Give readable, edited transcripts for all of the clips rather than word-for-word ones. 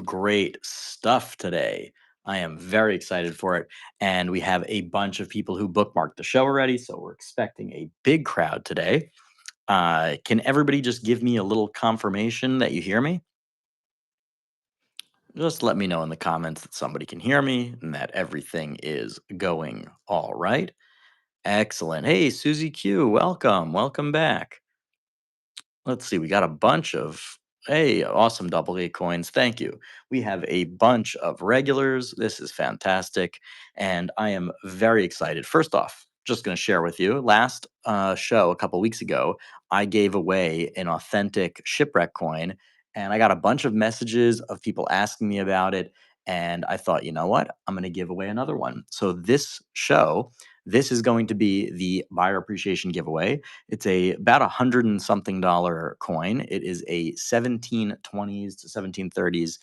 great stuff today. I am very excited for it. And we have a bunch of people who bookmarked the show already. So we're expecting a big crowd today. Can everybody just give me a little confirmation that you hear me? Just let me know in the comments that somebody can hear me and that everything is going all right. Excellent. Hey, Susie Q, welcome. Welcome back. Let's see, we got a bunch of hey, awesome double A coins. Thank you. We have a bunch of regulars. This is fantastic. And I am very excited. First off, just going to share with you last show a couple weeks ago, I gave away an authentic shipwreck coin. And I got a bunch of messages of people asking me about it. And I thought, you know what? I'm going to give away another one. So this show, this is going to be the buyer appreciation giveaway. It's about $100 and something coin. It is a 1720s to 1730s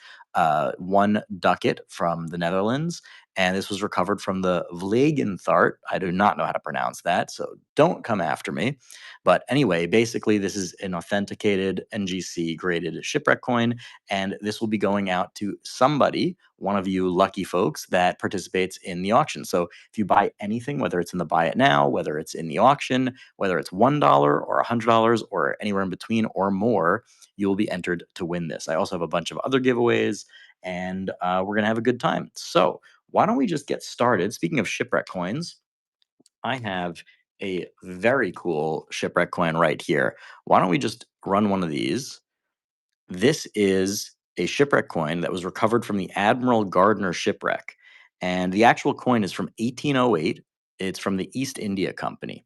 one ducat from the Netherlands, and this was recovered from the Vlegenthart. I do not know how to pronounce that, so don't come after me. But anyway, basically, this is an authenticated NGC graded shipwreck coin, and this will be going out to somebody, one of you lucky folks that participates in the auction. So if you buy anything, whether it's in the buy it now, whether it's in the auction, whether it's $1 or $100 or anywhere in between or more, you will be entered to win this. I also have a bunch of other giveaways, and we're going to have a good time. So, why don't we just get started? Speaking of shipwreck coins, I have a very cool shipwreck coin right here. Why don't we just run one of these? This is a shipwreck coin that was recovered from the Admiral Gardner shipwreck. And the actual coin is from 1808. It's from the East India Company.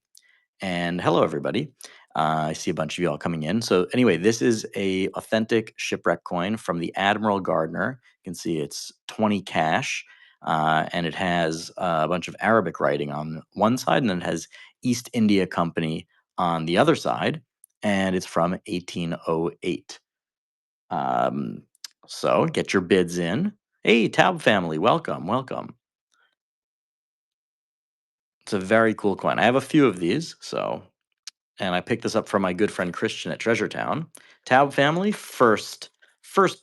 And hello, everybody. I see a bunch of you all coming in. So anyway, this is a authentic shipwreck coin from the Admiral Gardner. You can see it's 20 cash, and it has a bunch of Arabic writing on one side, and then it has East India Company on the other side, and it's from 1808. Um, so get your bids in. Hey, Tab family, welcome, welcome. It's a very cool coin. I have a few of these, so and I picked this up from my good friend Christian at Treasure Town. Tab family, first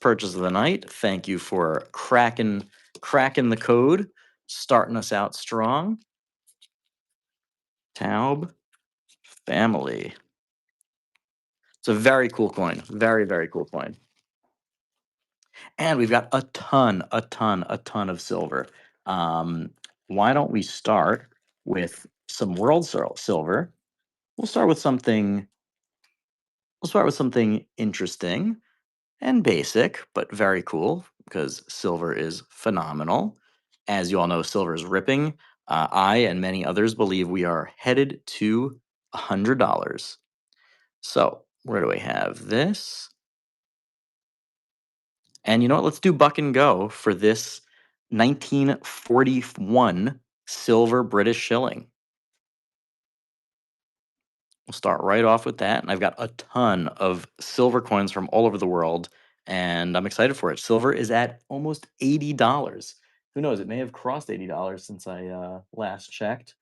purchase of the night. Thank you for cracking the code, starting us out strong. Tab family. It's a very cool coin. Very cool coin. And we've got a ton of silver. Um, why don't we start with some silver? We'll start with something. We'll start with something interesting and basic, but very cool because silver is phenomenal. As you all know, silver is ripping. I and many others believe we are headed to $100. So, where do we have this? And you know what? Let's do buck and go for this 1941 silver British shilling. We'll start right off with that. And I've got a ton of silver coins from all over the world, and I'm excited for it. Silver is at almost $80. Who knows? It may have crossed $80 since I last checked.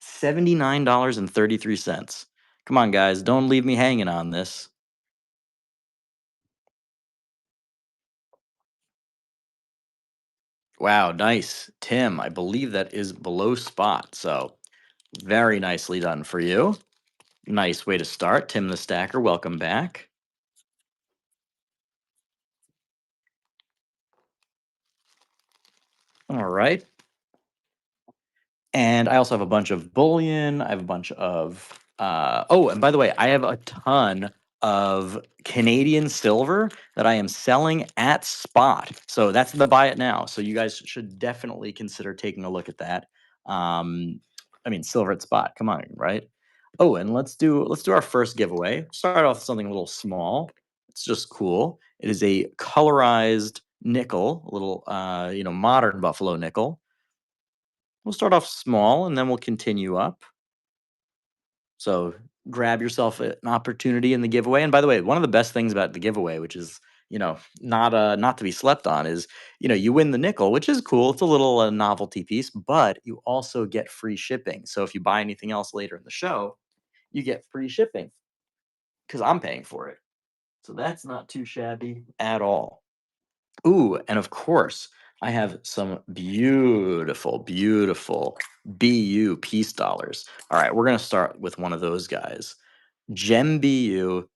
$79.33. Come on, guys. Don't leave me hanging on this. Wow, nice. Tim, I believe that is below spot. So very nicely done for you. Nice way to start. Tim the Stacker, welcome back. All right. And I also have a bunch of bullion. I have a bunch of oh, and by the way, I have a ton of Canadian silver that I am selling at spot. So that's the buy it now. So you guys should definitely consider taking a look at that. I mean, silver at spot. Come on, right? Oh, and let's do our first giveaway. Start off with something a little small. It's just cool. It is a colorized nickel, a little modern buffalo nickel. We'll start off small and then we'll continue up. So grab yourself an opportunity in the giveaway. And by the way, one of the best things about the giveaway, which is not to be slept on, is you win the nickel, which is cool. It's a little novelty piece, but you also get free shipping. So if you buy anything else later in the show, you get free shipping because I'm paying for it. So that's not too shabby at all. Ooh, and of course, I have some beautiful, beautiful BU peace dollars. All right, we're gonna start with one of those guys. Gem BU,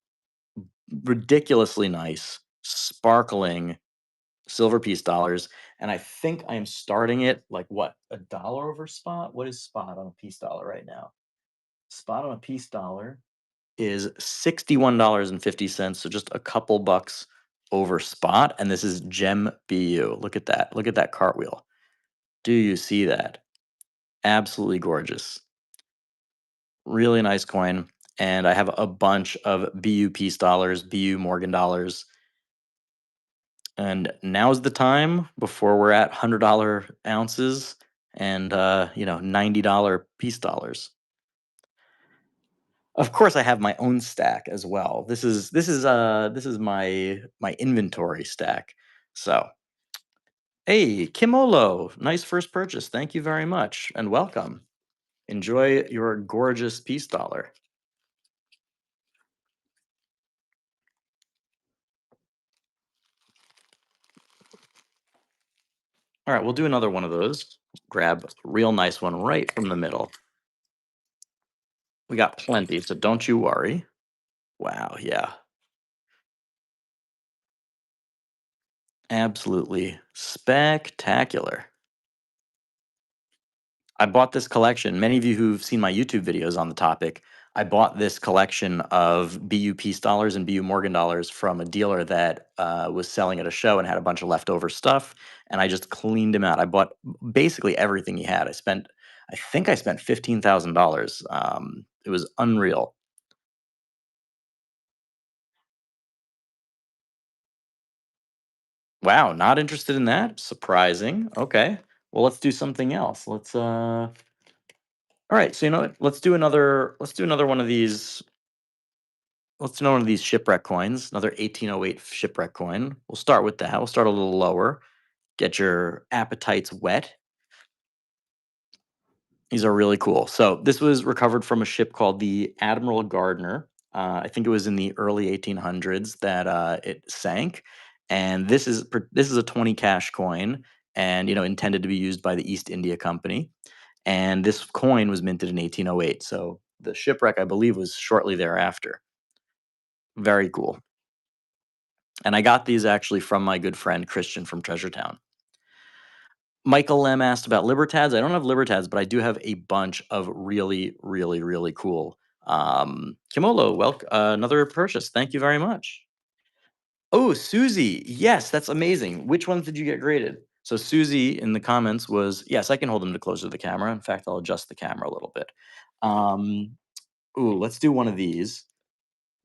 ridiculously nice, sparkling silver piece dollars. And I think I am starting it like what, $1 over spot? What is spot on a piece dollar right now? Spot on a piece dollar is $61.50, so just a couple bucks over spot, and this is Gem BU. Look at that. Look at that cartwheel. Do you see that? Absolutely gorgeous. Really nice coin. And I have a bunch of BU peace dollars, BU Morgan dollars. And now's the time before we're at $100 ounces and $90 peace dollars. Of course, I have my own stack as well. This is my inventory stack. So, hey, Kimolo, nice first purchase. Thank you very much and welcome. Enjoy your gorgeous peace dollar. All right, we'll do another one of those. Grab a real nice one right from the middle. We got plenty, so don't you worry. Wow, yeah. Absolutely spectacular. I bought this collection. Many of you who've seen my YouTube videos on the topic, I bought this collection of BU Peace dollars and BU Morgan dollars from a dealer that was selling at a show and had a bunch of leftover stuff. And I just cleaned him out. I bought basically everything he had. I think I spent $15,000. It was unreal. Wow, not interested in that? Surprising. Okay. Well, let's do something else. All right, so you know what? Let's do another one of these. Let's do one of these shipwreck coins, another 1808 shipwreck coin. We'll start with that. We'll start a little lower. Get your appetites wet. These are really cool. So this was recovered from a ship called the Admiral Gardner. I think it was in the early 1800s that it sank. And this is a 20 cash coin, and intended to be used by the East India Company. And this coin was minted in 1808. So the shipwreck, I believe, was shortly thereafter. Very cool. And I got these actually from my good friend Christian from Treasure Town. Michael Lem asked about Libertads. I don't have Libertads, but I do have a bunch of really, really, really cool. Kimolo, welcome. Another purchase. Thank you very much. Oh, Susie. Yes, that's amazing. Which ones did you get graded? So Susie in the comments was, yes, I can hold them to closer to the camera. In fact, I'll adjust the camera a little bit. Um, let's do one of these.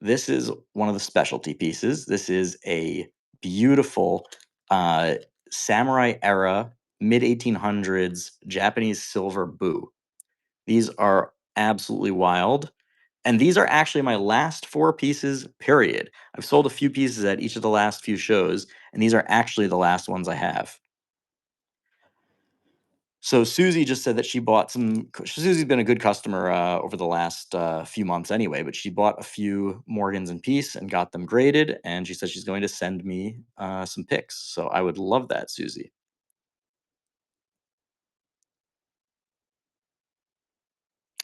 This is one of the specialty pieces. This is a beautiful uh, samurai era, mid 1800s Japanese silver boo. These are absolutely wild. And these are actually my last four pieces, period. I've sold a few pieces at each of the last few shows, and these are actually the last ones I have. So Susie just said that she bought some. Susie's been a good customer over the last few months anyway, but she bought a few Morgans and Peace and got them graded, and she said she's going to send me some pics. So I would love that, Susie.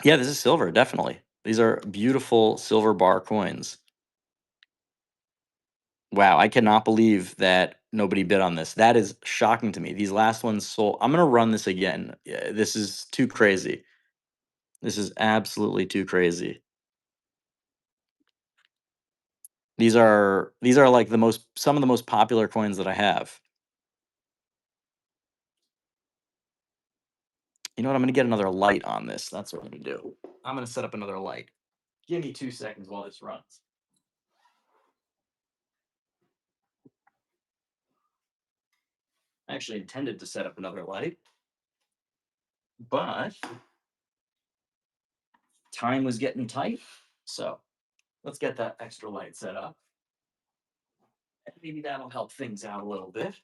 Yeah, this is silver, definitely. These are beautiful silver bar coins. Wow, I cannot believe that nobody bid on this. That is shocking to me. These last ones sold. I'm gonna run this again. Yeah, this is too crazy. This is absolutely too crazy. These are like some of the most popular coins that I have. You know what? I'm gonna get another light on this. That's what I'm gonna do. I'm gonna set up another light. Give me 2 seconds while this runs. I actually intended to set up another light, but time was getting tight. So let's get that extra light set up. And maybe that'll help things out a little bit.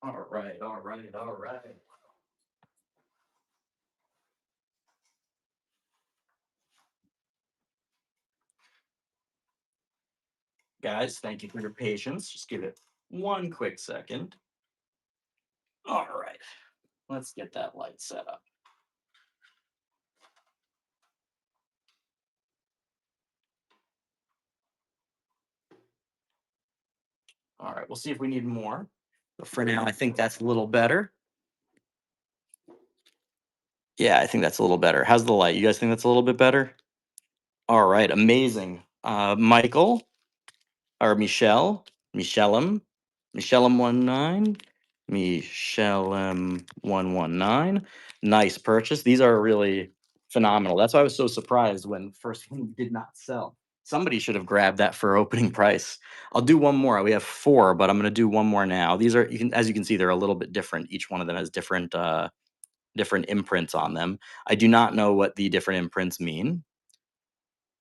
All right, all right, all right. Guys, thank you for your patience. Just give it one quick second. All right, let's get that light set up. All right, we'll see if we need more. But for now, I think that's a little better. Yeah, I think that's a little better. How's the light? You guys think that's a little bit better? All right, amazing. Michael or Michelleum, Michelleum 19, Michelleum 119. Nice purchase. These are really phenomenal. That's why I was so surprised when first one did not sell. Somebody should have grabbed that for opening price. I'll do one more. We have four, but I'm going to do one more now. These are, as you can see, they're a little bit different. Each one of them has different imprints on them. I do not know what the different imprints mean,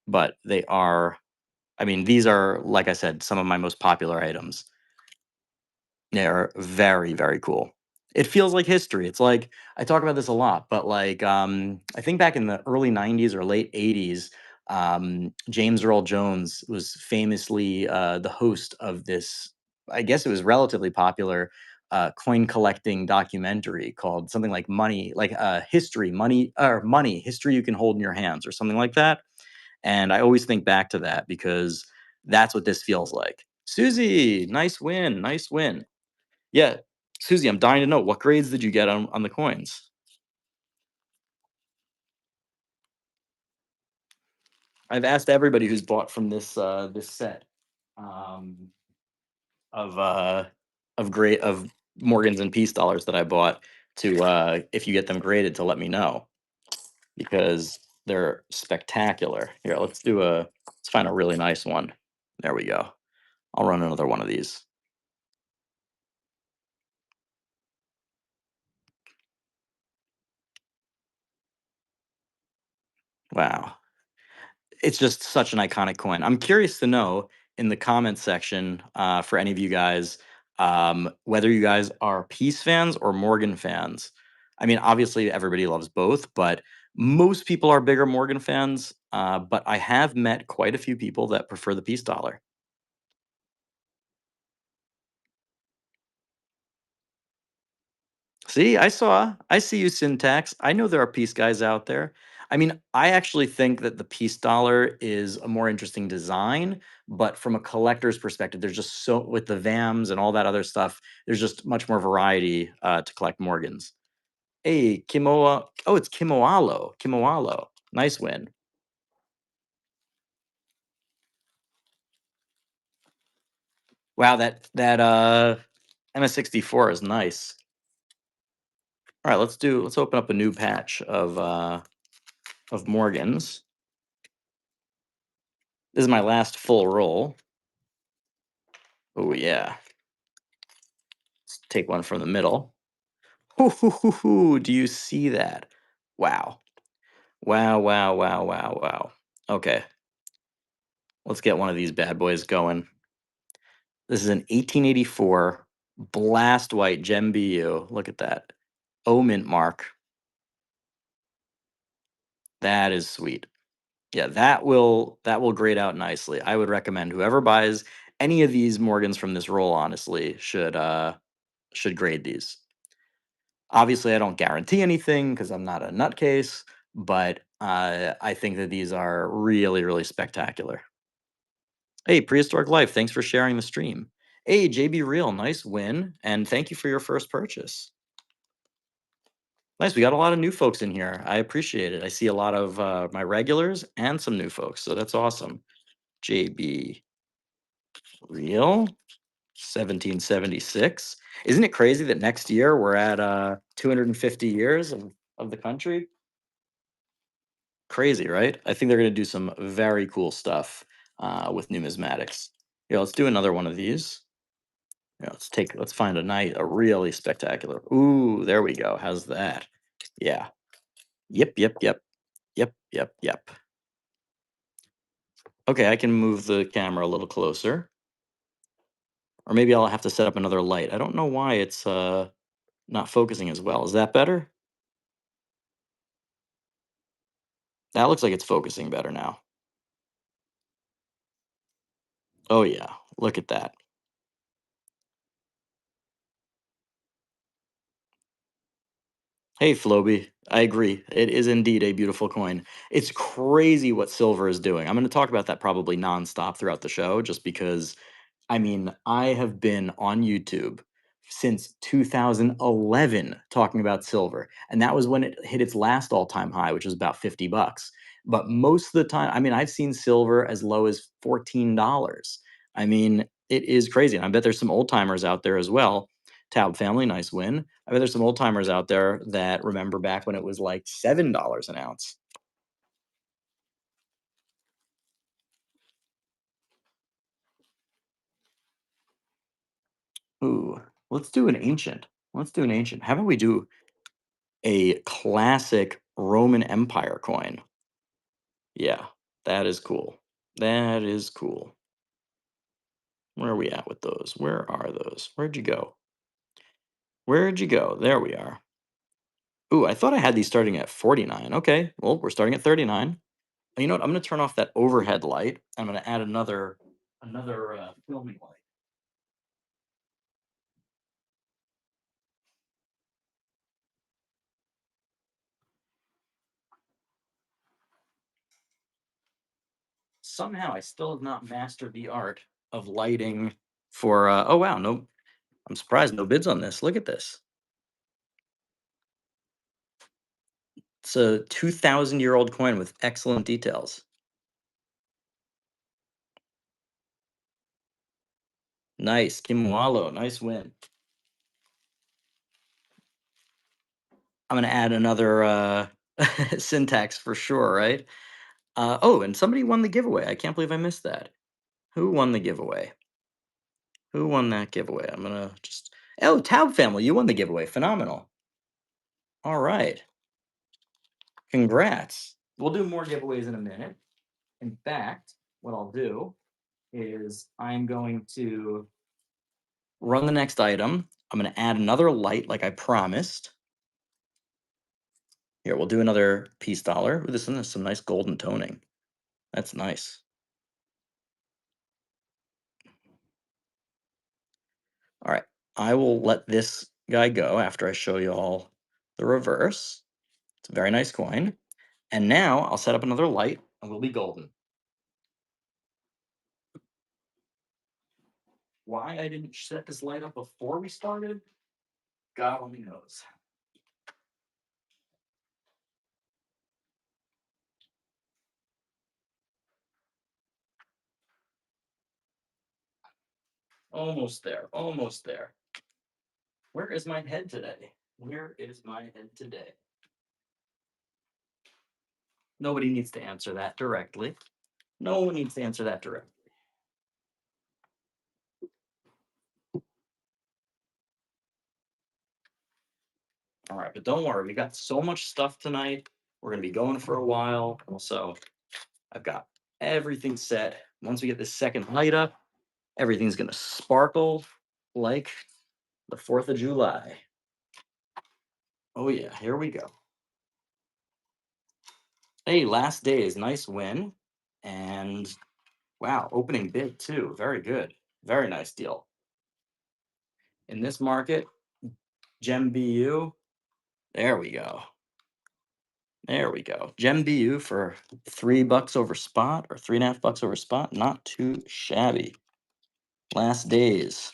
but they are, I mean, these are, like I said, some of my most popular items. They're very, very cool. It feels like history. It's like I talk about this a lot, but like I think back in the early '90s or late '80s, James Earl Jones was famously the host of this. I guess it was relatively popular coin collecting documentary called something like Money, like History, Money or Money, History You Can Hold in Your Hands or something like that. And I always think back to that because that's what this feels like. Susie, nice win, nice win. Yeah, Susie, I'm dying to know what grades did you get on the coins? I've asked everybody who's bought from this set um, of grade of Morgans and Peace dollars that I bought to if you get them graded to let me know because they're spectacular. Here, let's find a really nice one. There we go. I'll run another one of these. Wow. It's just such an iconic coin. I'm curious to know in the comments section for any of you guys whether you guys are Peace fans or Morgan fans. I mean, obviously everybody loves both, but most people are bigger Morgan fans. But I have met quite a few people that prefer the Peace dollar. See, I see you, Syntax. I know there are peace guys out there. I mean, I actually think that the peace dollar is a more interesting design, but from a collector's perspective, there's just so with the VAMs and all that other stuff, there's just much more variety to collect Morgans. Hey, Kimoa. Oh, it's Kimoalo. Kimoalo. Nice win. Wow, that MS64 is nice. All right, let's open up a new patch of Morgans. This is my last full roll. Oh yeah. Let's take one from the middle. Hoo, hoo, hoo, hoo. Do you see that? Wow. Wow, wow, wow, wow, wow. Okay, let's get one of these bad boys going. This is an 1884 blast white Gem BU. Look at that. O mint mark. That is sweet. Yeah, that will grade out nicely. I would recommend whoever buys any of these Morgans from this roll, honestly, should grade these. Obviously, I don't guarantee anything because I'm not a nutcase, but I think that these are really, really spectacular. Hey, Prehistoric Life, thanks for sharing the stream. Hey, JB Real, nice win, and thank you for your first purchase. Nice, we got a lot of new folks in here. I appreciate it. I see a lot of my regulars and some new folks, so that's awesome. JB Real, 1776. Isn't it crazy that next year we're at 250 years of the country? Crazy, right? I think they're going to do some very cool stuff with numismatics. Yeah, let's do another one of these. Yeah, let's find a really spectacular. Ooh, there we go. How's that? Yeah. Yep, yep, yep. Yep, yep, yep. Okay, I can move the camera a little closer. Or maybe I'll have to set up another light. I don't know why it's not focusing as well. Is that better? That looks like it's focusing better now. Oh yeah, look at that. Hey, Floby. I agree. It is indeed a beautiful coin. It's crazy what silver is doing. I'm going to talk about that probably nonstop throughout the show, just because I mean, I have been on YouTube since 2011 talking about silver, and that was when it hit its last all-time high, which was about 50 bucks. But most of the time, I mean, I've seen silver as low as $14. I mean, it is crazy. And I bet there's some old timers out there as well. Tab family, nice win. I bet there's some old timers out there that remember back when it was like $7 an ounce. Ooh, let's do an ancient. Let's do an ancient. How about we do a classic Roman Empire coin? Yeah, that is cool. That is cool. Where are we at with those? Where are those? Where'd you go? Where'd you go? There we are. Ooh, I thought I had these starting at 49. Okay, well, we're starting at 39. You know what? I'm going to turn off that overhead light. I'm going to add another filming light. Somehow, I still have not mastered the art of lighting for. Oh wow, no! I'm surprised no bids on this. Look at this. It's a 2,000-year-old coin with excellent details. Nice, Kimwalo, nice win. I'm gonna add another syntax for sure, right? Oh, and somebody won the giveaway. I can't believe I missed that. Who won the giveaway? Who won that giveaway? I'm gonna just. Oh, Tab family, you won the giveaway. Phenomenal. All right, congrats. We'll do more giveaways in a minute. In fact, what I'll do is I'm going to run the next item. I'm gonna add another light like I promised. Here, we'll do another peace dollar. Ooh, this one has some nice golden toning. That's nice. All right. I will let this guy go after I show you all the reverse. It's a very nice coin. And now I'll set up another light and we'll be golden. Why I didn't set this light up before we started, God only knows. Almost there. Almost there. Where is my head today? Where is my head today? Nobody needs to answer that directly. No one needs to answer that directly. All right, but don't worry, we got so much stuff tonight. We're gonna be going for a while. Also, I've got everything set. Once we get this second light up, everything's gonna sparkle like the 4th of July. Oh yeah, here we go. Hey, last days, nice win. And wow, opening bid too. Very good. Very nice deal. In this market, Gem BU. There we go. There we go. Gem BU for $3 over spot or 3.5 bucks over spot. Not too shabby. Last days.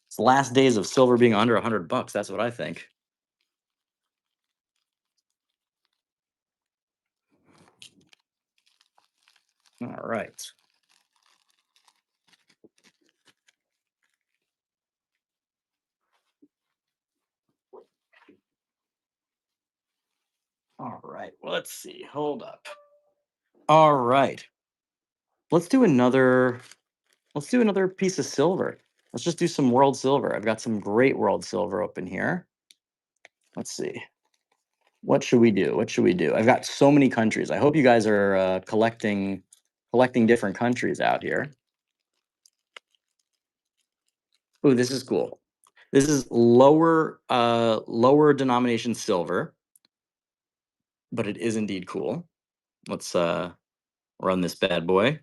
It's the last days of silver being under 100 bucks. That's what I think. All right. All right. Well, let's see. Hold up. All right. Let's do another. Let's do another piece of silver. Let's just do some world silver. I've got some great world silver open here. Let's see. What should we do? What should we do? I've got so many countries. I hope you guys are collecting different countries out here. Ooh, this is cool. This is lower denomination silver, but it is indeed cool. Let's run this bad boy.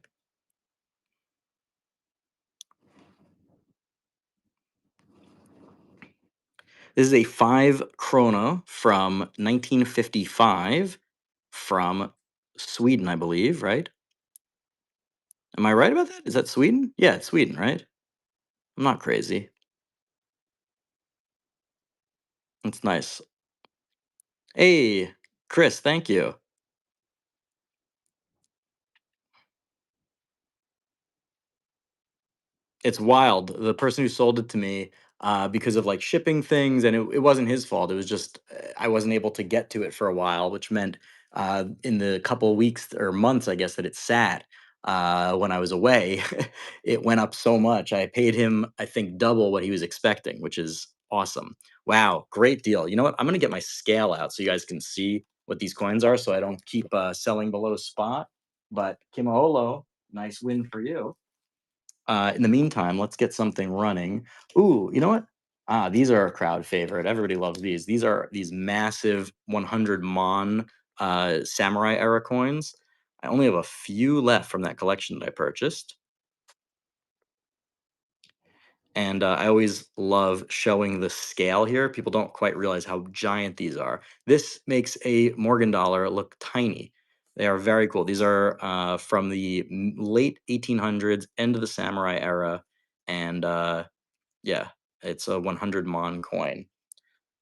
This is a 5 krona from 1955 from Sweden, I believe, right? Am I right about that? Is that Sweden? Yeah, it's Sweden, right? I'm not crazy. It's nice. Hey, Chris, thank you. It's wild. The person who sold it to me, because of like shipping things, and it wasn't his fault. It was just I wasn't able to get to it for a while, which meant in the couple of weeks or months, I guess, that it sat when I was away, it went up so much. I paid him, I think, double what he was expecting, which is awesome. Wow, great deal. You know what? I'm gonna get my scale out so you guys can see what these coins are, so I don't keep selling below spot. But Kimaholo, nice win for you. In the meantime, let's get something running. Ooh, you know what? These are a crowd favorite. Everybody loves these. These are these massive 100 Mon samurai era coins. I only have a few left from that collection that I purchased. And I always love showing the scale here. People don't quite realize how giant these are. This makes a Morgan dollar look tiny. They are very cool. These are from the late 1800s, end of the samurai era, and yeah, it's a 100 Mon coin.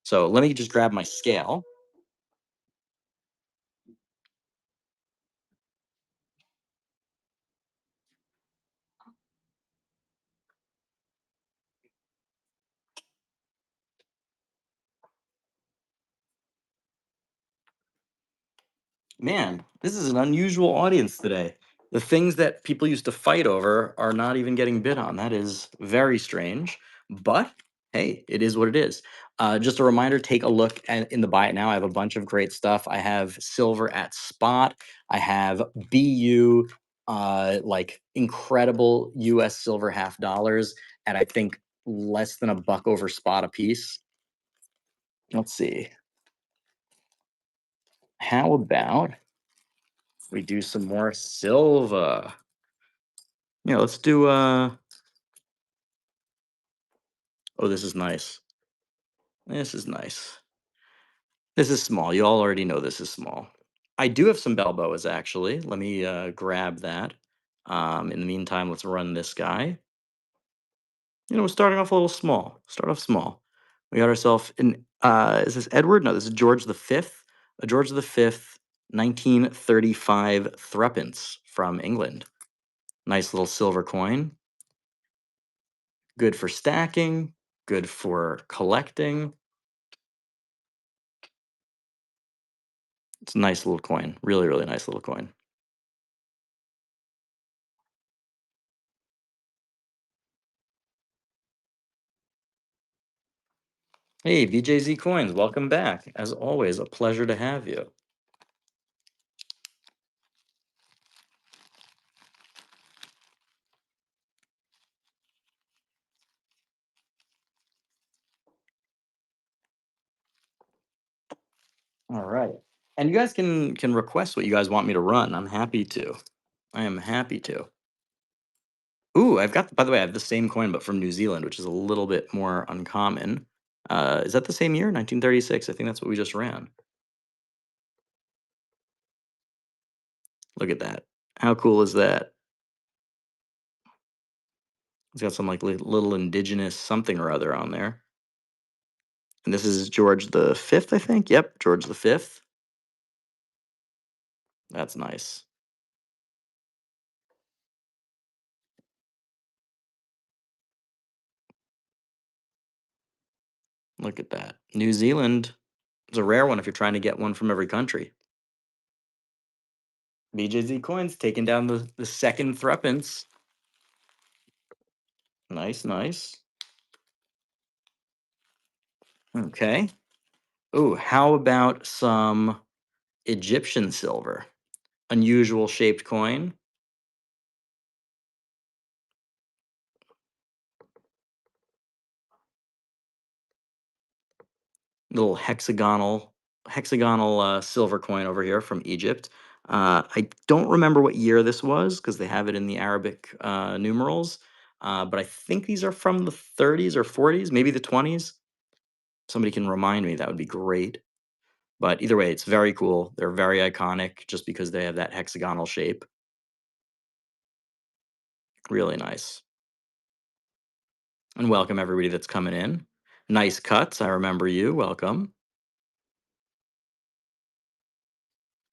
So let me just grab my scale. Man, this is an unusual audience today. The things that people used to fight over are not even getting bid on. That is very strange. But hey, it is what it is. Just a reminder, take a look in the buy it now. I have a bunch of great stuff. I have silver at spot. I have BU, like incredible US silver half dollars at I think less than a buck over spot a piece. Let's see. How about we do some more silver? Yeah, let's do oh, this is nice. This is nice. This is small. You all already know this is small. I do have some Balboas actually. Let me grab that. In the meantime, let's run this guy. You know, we're starting off a little small. Start off small. We got ourselves in is this Edward? No, this is George the Fifth. A George the Fifth, 1935 threepence from England. Nice little silver coin. Good for stacking, good for collecting. It's a nice little coin. Really, really nice little coin. Hey, VJZ Coins, welcome back. As always, a pleasure to have you. All right. And you guys can request what you guys want me to run. I'm happy to. I am happy to. Ooh, I've got, by the way, I have the same coin, but from New Zealand, which is a little bit more uncommon. Is that the same year? 1936. I think that's what we just ran. Look at that. How cool is that? It's got some like little indigenous something or other on there. And this is George the Fifth, I think. Yep, George the Fifth. That's nice. Look at that. New Zealand is a rare one if you're trying to get one from every country. BJZ coins taking down the second threepence. Nice, nice. Okay. Ooh, how about some Egyptian silver? Unusual shaped coin. Little hexagonal silver coin over here from Egypt. I don't remember what year this was because they have it in the Arabic numerals, but I think these are from the 30s or 40s, maybe the 20s. Somebody can remind me, that would be great. But either way, it's very cool. They're very iconic just because they have that hexagonal shape. Really nice. And welcome everybody that's coming in. Nice cuts. I remember you. Welcome.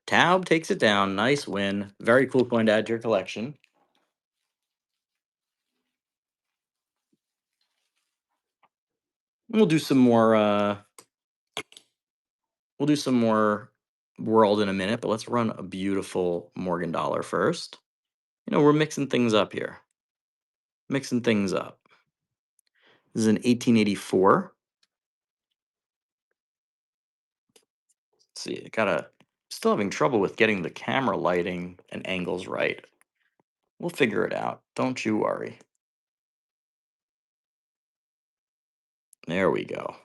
Taub takes it down. Nice win. Very cool coin to add to your collection. We'll do some more. We'll do some more world in a minute, but let's run a beautiful Morgan dollar first. We're mixing things up here. Mixing things up. This is an 1884. Let's see, I gotta still having trouble with getting the camera lighting and angles right. We'll figure it out. Don't you worry. There we go.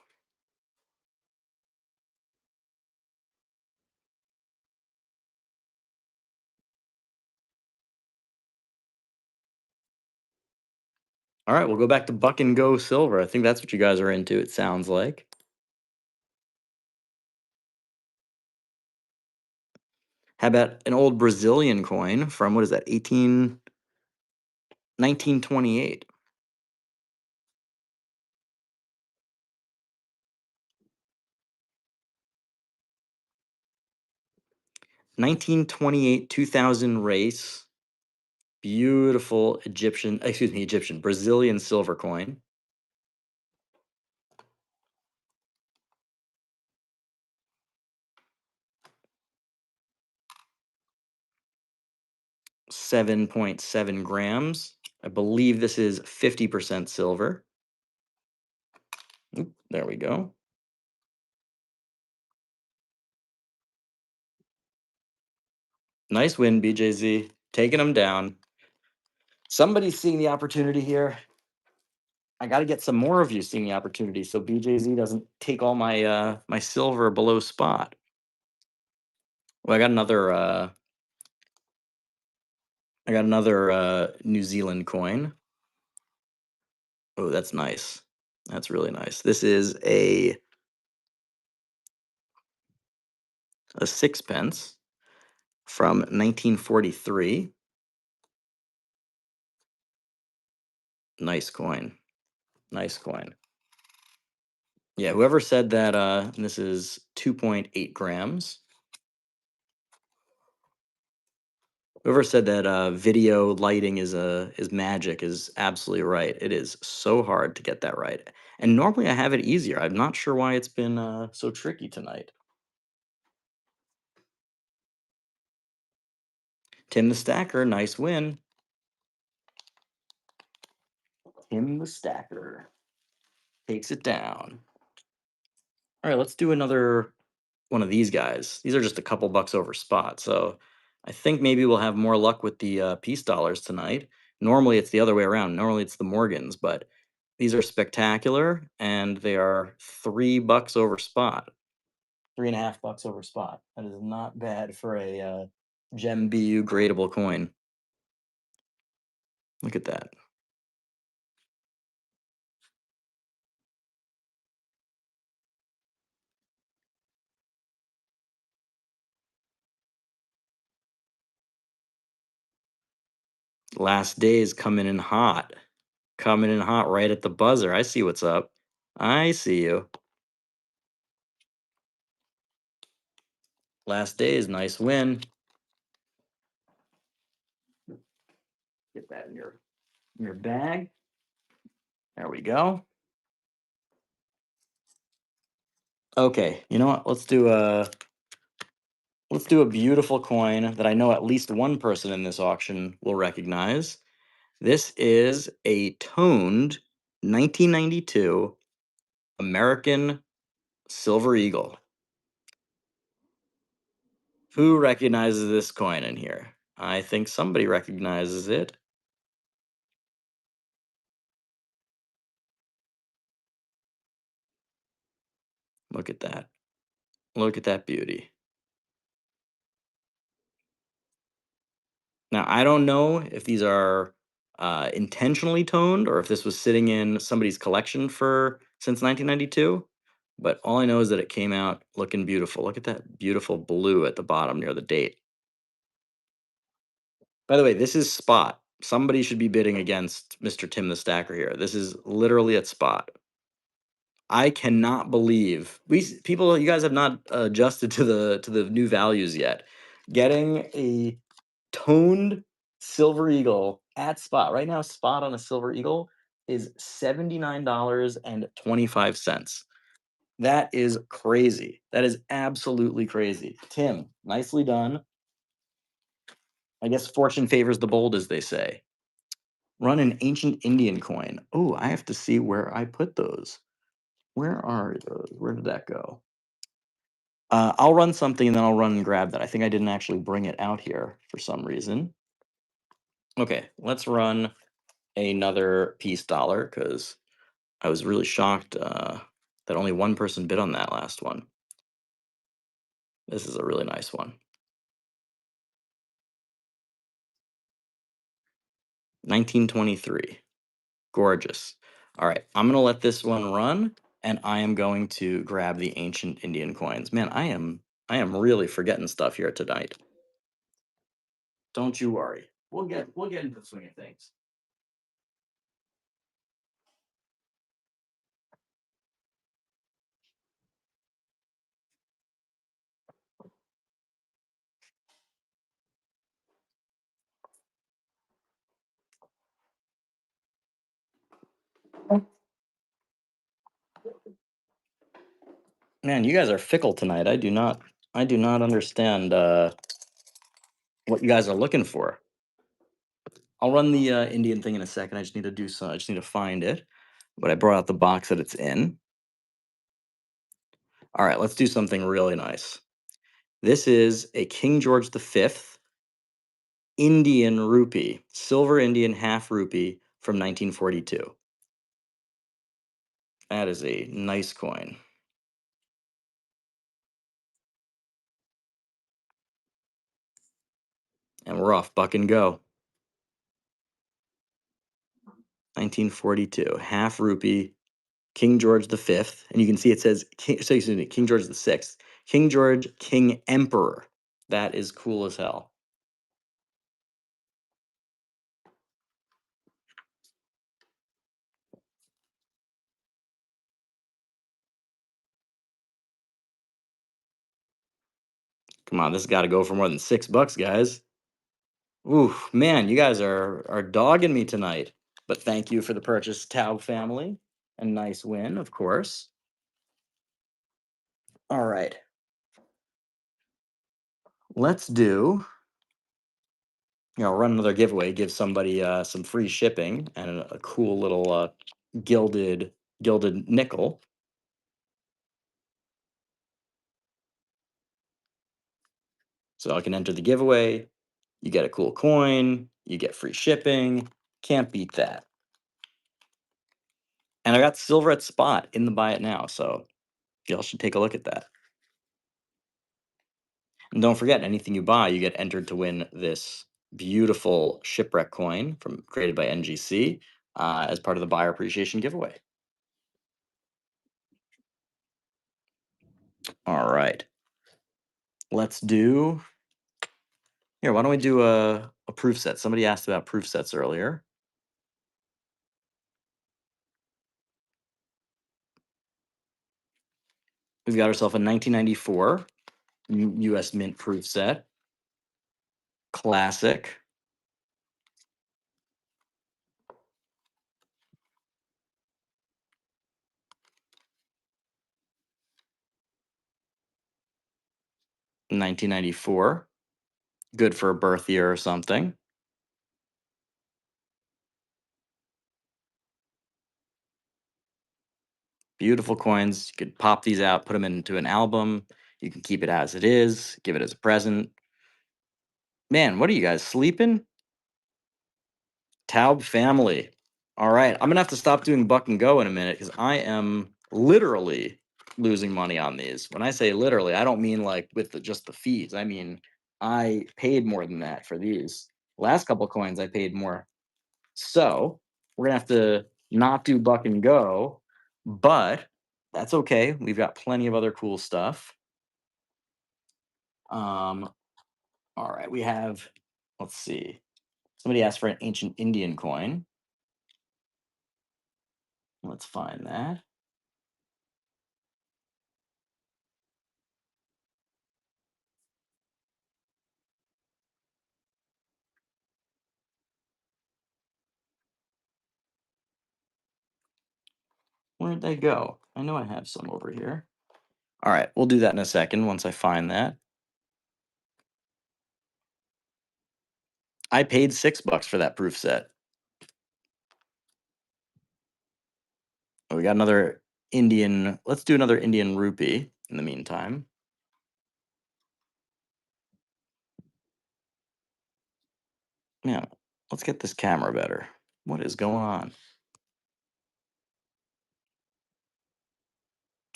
All right, we'll go back to Buck and Go Silver. I think that's what you guys are into, it sounds like. How about an old Brazilian coin from, what is that, 1928? 1928 2000 race. Beautiful Egyptian, Brazilian silver coin. 7.7 grams. I believe this is 50% silver. Oop, there we go. Nice win, BJZ. Taking them down. Somebody's seeing the opportunity here. I got to get some more of you seeing the opportunity so BJZ doesn't take all my silver below spot. Well, I got another New Zealand coin. Oh, that's nice. That's really nice. This is a sixpence from 1943. Nice coin. Nice coin. Yeah, whoever said that and this is 2.8 grams. Whoever said that video lighting is magic is absolutely right. It is so hard to get that right. And normally I have it easier. I'm not sure why it's been so tricky tonight. Tim the Stacker, nice win. Tim the Stacker takes it down. All right, let's do another one of these guys. These are just a couple bucks over spot. So I think maybe we'll have more luck with the peace dollars tonight. Normally it's the other way around. Normally it's the Morgans, but these are spectacular and they are $3 over spot. 3.5 bucks over spot. That is not bad for a Gem BU gradable coin. Look at that. Last days coming in hot. Coming in hot right at the buzzer. I see what's up. I see you. Last days, nice win. Get that in your bag. There we go. Okay, you know what? Let's do a beautiful coin that I know at least one person in this auction will recognize. This is a toned 1992 American Silver Eagle. Who recognizes this coin in here? I think somebody recognizes it. Look at that. Look at that beauty. Now, I don't know if these are intentionally toned or if this was sitting in somebody's collection for since 1992. but all I know is that it came out looking beautiful. Look at that beautiful blue at the bottom near the date. By the way, this is spot. Somebody should be bidding against Mr. Tim the Stacker here. This is literally at spot. I cannot believe people. You guys have not adjusted to the new values yet. Getting a toned silver eagle at spot right now. Spot on a silver eagle is $79.25. That is crazy. That is absolutely crazy. Tim, nicely done. I guess fortune favors the bold, as they say. Run an ancient Indian coin. Oh, I have to see where I put those. Where are those? Where did that go? I'll run something and then I'll run and grab that. I think I didn't actually bring it out here for some reason. Okay, let's run another piece dollar because I was really shocked that only one person bid on that last one. This is a really nice one. 1923. Gorgeous. All right, I'm gonna let this one run, and I am going to grab the ancient Indian coins. Man, I am really forgetting stuff here tonight. Don't you worry. We'll get into the swing of things. Man, you guys are fickle tonight. I do not understand what you guys are looking for. I'll run the Indian thing in a second. I just need to do so. I just need to find it. But I brought out the box that it's in. All right, let's do something really nice. This is a King George V Indian rupee, silver Indian half rupee from 1942. That is a nice coin. And we're off. Buck and go. 1942, half rupee, King George V. And you can see it says, excuse me, King George VI. King George, King Emperor. That is cool as hell. Come on, this has got to go for more than $6, guys. Ooh, man, you guys are dogging me tonight. But thank you for the purchase, Taub family. A nice win, of course. All right. Let's do, run another giveaway, give somebody some free shipping and a cool little gilded gilded nickel. So I can enter the giveaway. You get a cool coin. You get free shipping. Can't beat that. And I got silver at spot in the buy it now. So y'all should take a look at that. And don't forget, anything you buy, you get entered to win this beautiful shipwreck coin from created by NGC as part of the buyer appreciation giveaway. All right. Let's do here. Why don't we do a proof set? Somebody asked about proof sets earlier. We've got ourselves a 1994 US Mint proof set. Classic. $1994. Good for a birth year or something. Beautiful coins. You could pop these out, put them into an album. You can keep it as it is, give it as a present. Man, what are you guys sleeping? Taub family. All right, I'm gonna have to stop doing buck and go in a minute because I am literally losing money on these. When I say literally, I don't mean like with just the fees. I mean I paid more than that for these. Last couple coins I paid more. So we're gonna have to not do buck and go, but That's okay. We've got plenty of other cool stuff. Um, all right, we have, let's see. Somebody asked for an ancient Indian coin. Let's find that. Where'd they go? I know I have some over here. All right, we'll do that in a second once I find that. I paid $6 for that proof set. We got another Indian. Let's do another Indian rupee in the meantime. Yeah, let's get this camera better. What is going on?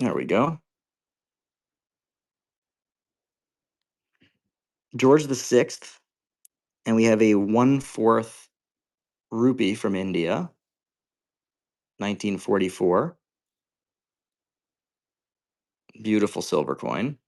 There we go. George the Sixth, and we have a 1/4 rupee from India, 1944. Beautiful silver coin.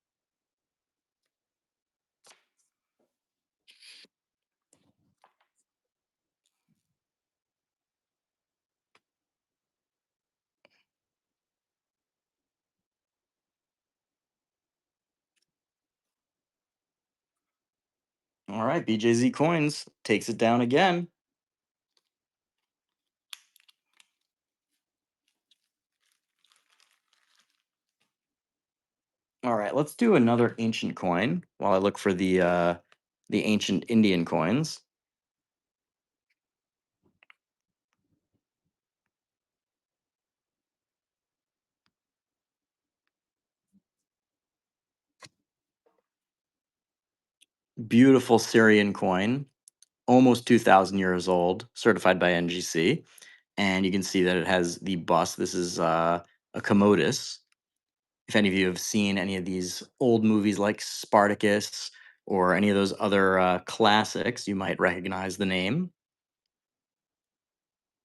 All right, BJZ Coins takes it down again. All right, let's do another ancient coin while I look for the ancient Indian coins. Beautiful Syrian coin, almost 2,000 years old, certified by NGC. And you can see that it has the bust. This is a Commodus. If any of you have seen any of these old movies like Spartacus or any of those other classics, you might recognize the name.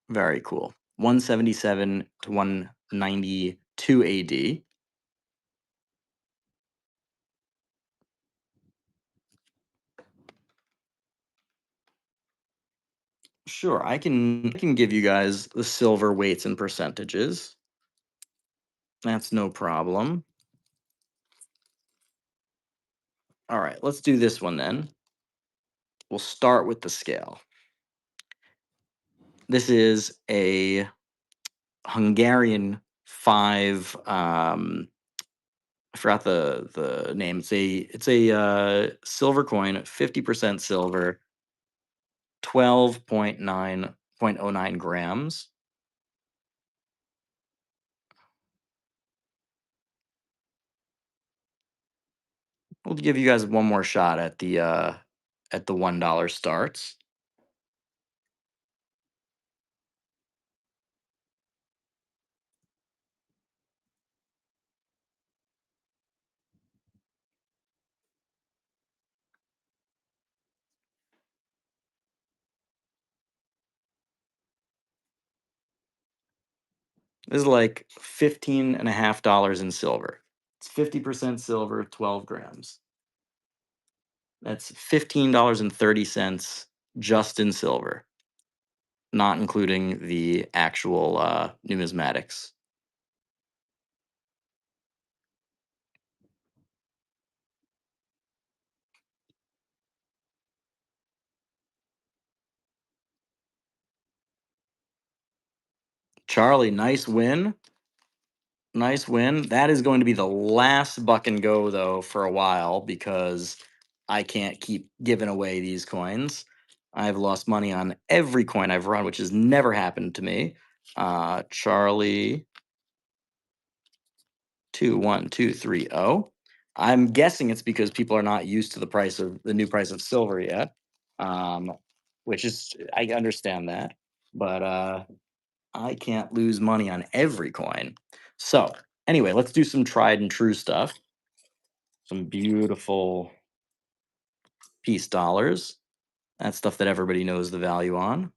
Very cool. 177 to 192 AD. Sure, I can give you guys the silver weights and percentages. That's no problem. All right, let's do this one then. We'll start with the scale. This is a Hungarian 5. I forgot the name. It's a silver coin, 50% silver, 12.9.09 grams. We'll give you guys one more shot at the $1 starts. This is like $15.50 in silver. It's 50% silver, 12 grams. That's $15.30 just in silver, not including the actual numismatics. Charlie, nice win. Nice win. That is going to be the last buck and go though for a while because I can't keep giving away these coins. I've lost money on every coin I've run, which has never happened to me. Charlie 21230. I'm guessing it's because people are not used to the new price of silver yet. Um, which is I understand that, but I can't lose money on every coin. So, anyway, let's do some tried and true stuff. Some beautiful piece dollars. That's stuff that everybody knows the value on.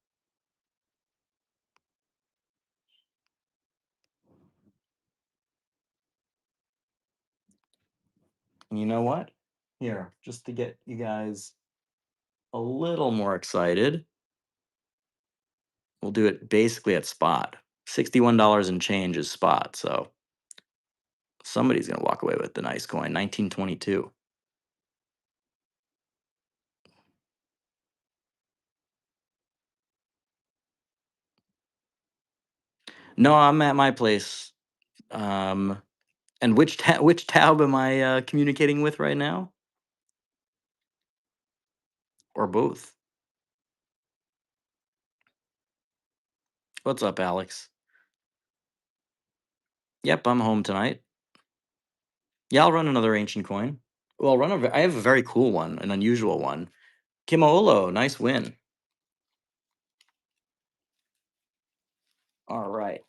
You know what? Here, just to get you guys a little more excited, we'll do it basically at spot. $61 and change is spot. So somebody's going to walk away with the nice coin. 1922. No, I'm at my place. Um, and which tab am I communicating with right now? Or both? What's up, Alex? Yep, I'm home tonight. Yeah, I'll run another ancient coin. Well, I have a very cool one, an unusual one. Kimoolo, nice win. All right.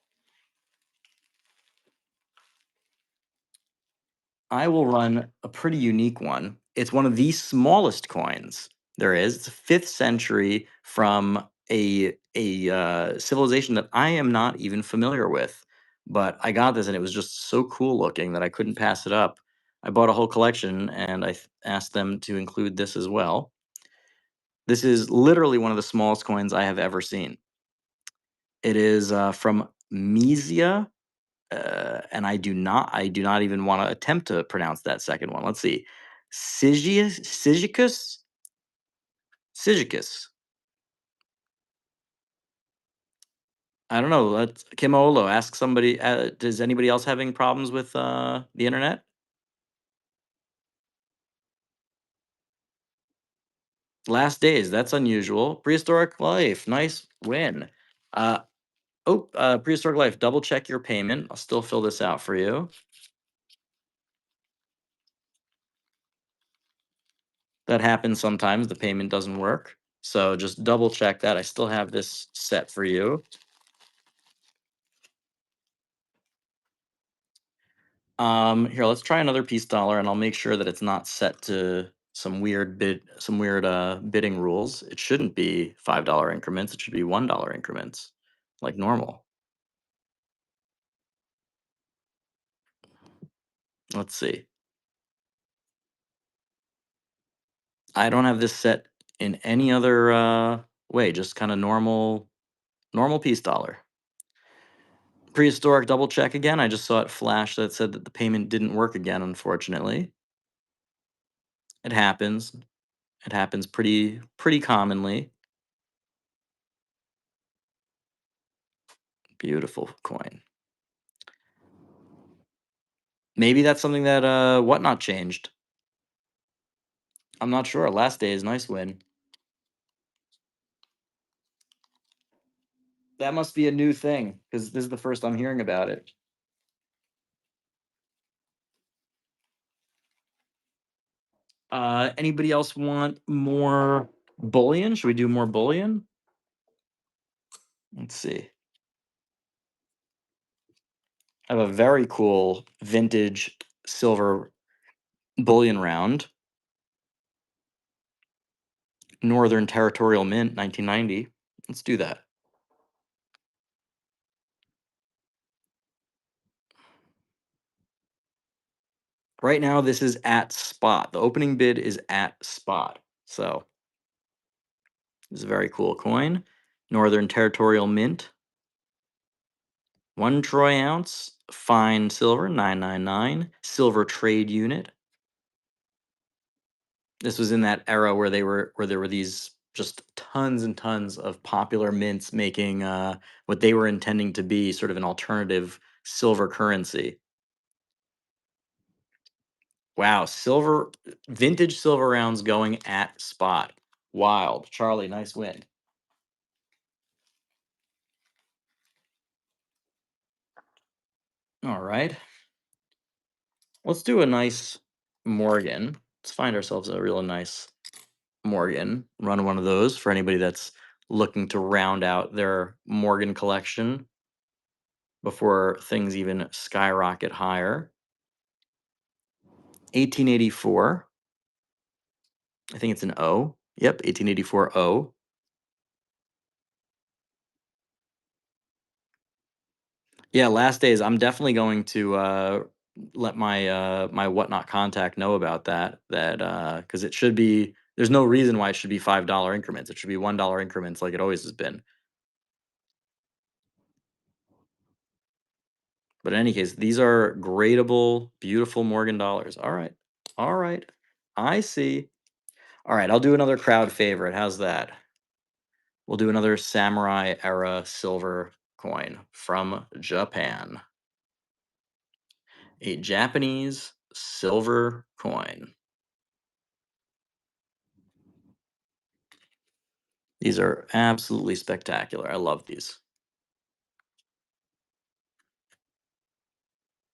I will run a pretty unique one. It's one of the smallest coins there is. It's a 5th century from a civilization that I am not even familiar with. But I got this and it was just so cool looking that I couldn't pass it up. I bought a whole collection and asked them to include this as well. This is literally one of the smallest coins I have ever seen. It is from Mysia, and I do not even want to attempt to pronounce that second one. Let's see, Cyzicus. I don't know. Let's Kimolo ask somebody. Does anybody else having problems with the internet? Last days. That's unusual. Prehistoric life. Nice win. Uh, prehistoric life. Double check your payment. I'll still fill this out for you. That happens sometimes. The payment doesn't work. So just double check that. I still have this set for you. Here, let's try another peace dollar, and I'll make sure that it's not set to some weird bidding rules. It shouldn't be $5 increments. It should be $1 increments, like normal. Let's see. I don't have this set in any other way. Just kind of normal peace dollar. Prehistoric double check again. I just saw it flash that said that the payment didn't work again. Unfortunately, it happens. It happens pretty commonly. Beautiful coin. Maybe that's something that Whatnot changed. I'm not sure. Last day is nice win. That must be a new thing because this is the first I'm hearing about it. Anybody else want more bullion? Should we do more bullion? Let's see. I have a very cool vintage silver bullion round. Northern Territorial Mint, 1990. Let's do that. Right now, this is at spot. The opening bid is at spot. So, this is a very cool coin. Northern Territorial Mint. 1 troy ounce, fine silver, 999. Silver trade unit. This was in that era where there were these just tons and tons of popular mints making what they were intending to be sort of an alternative silver currency. Wow, silver vintage silver rounds going at spot. Wild. Charlie, nice win. All right. Let's do a nice Morgan. Let's find ourselves a real nice Morgan. Run one of those for anybody that's looking to round out their Morgan collection before things even skyrocket higher. 1884. I think it's an O. Yep, 1884 O. Yeah, last days. I'm definitely going to let my my whatnot contact know about that. Because it should be. There's no reason why it should be $5 increments. It should be $1 increments like it always has been. But in any case, these are gradable, beautiful Morgan dollars. All right. All right. I see. All right. I'll do another crowd favorite. How's that? We'll do another samurai era silver coin from Japan. A Japanese silver coin. These are absolutely spectacular. I love these.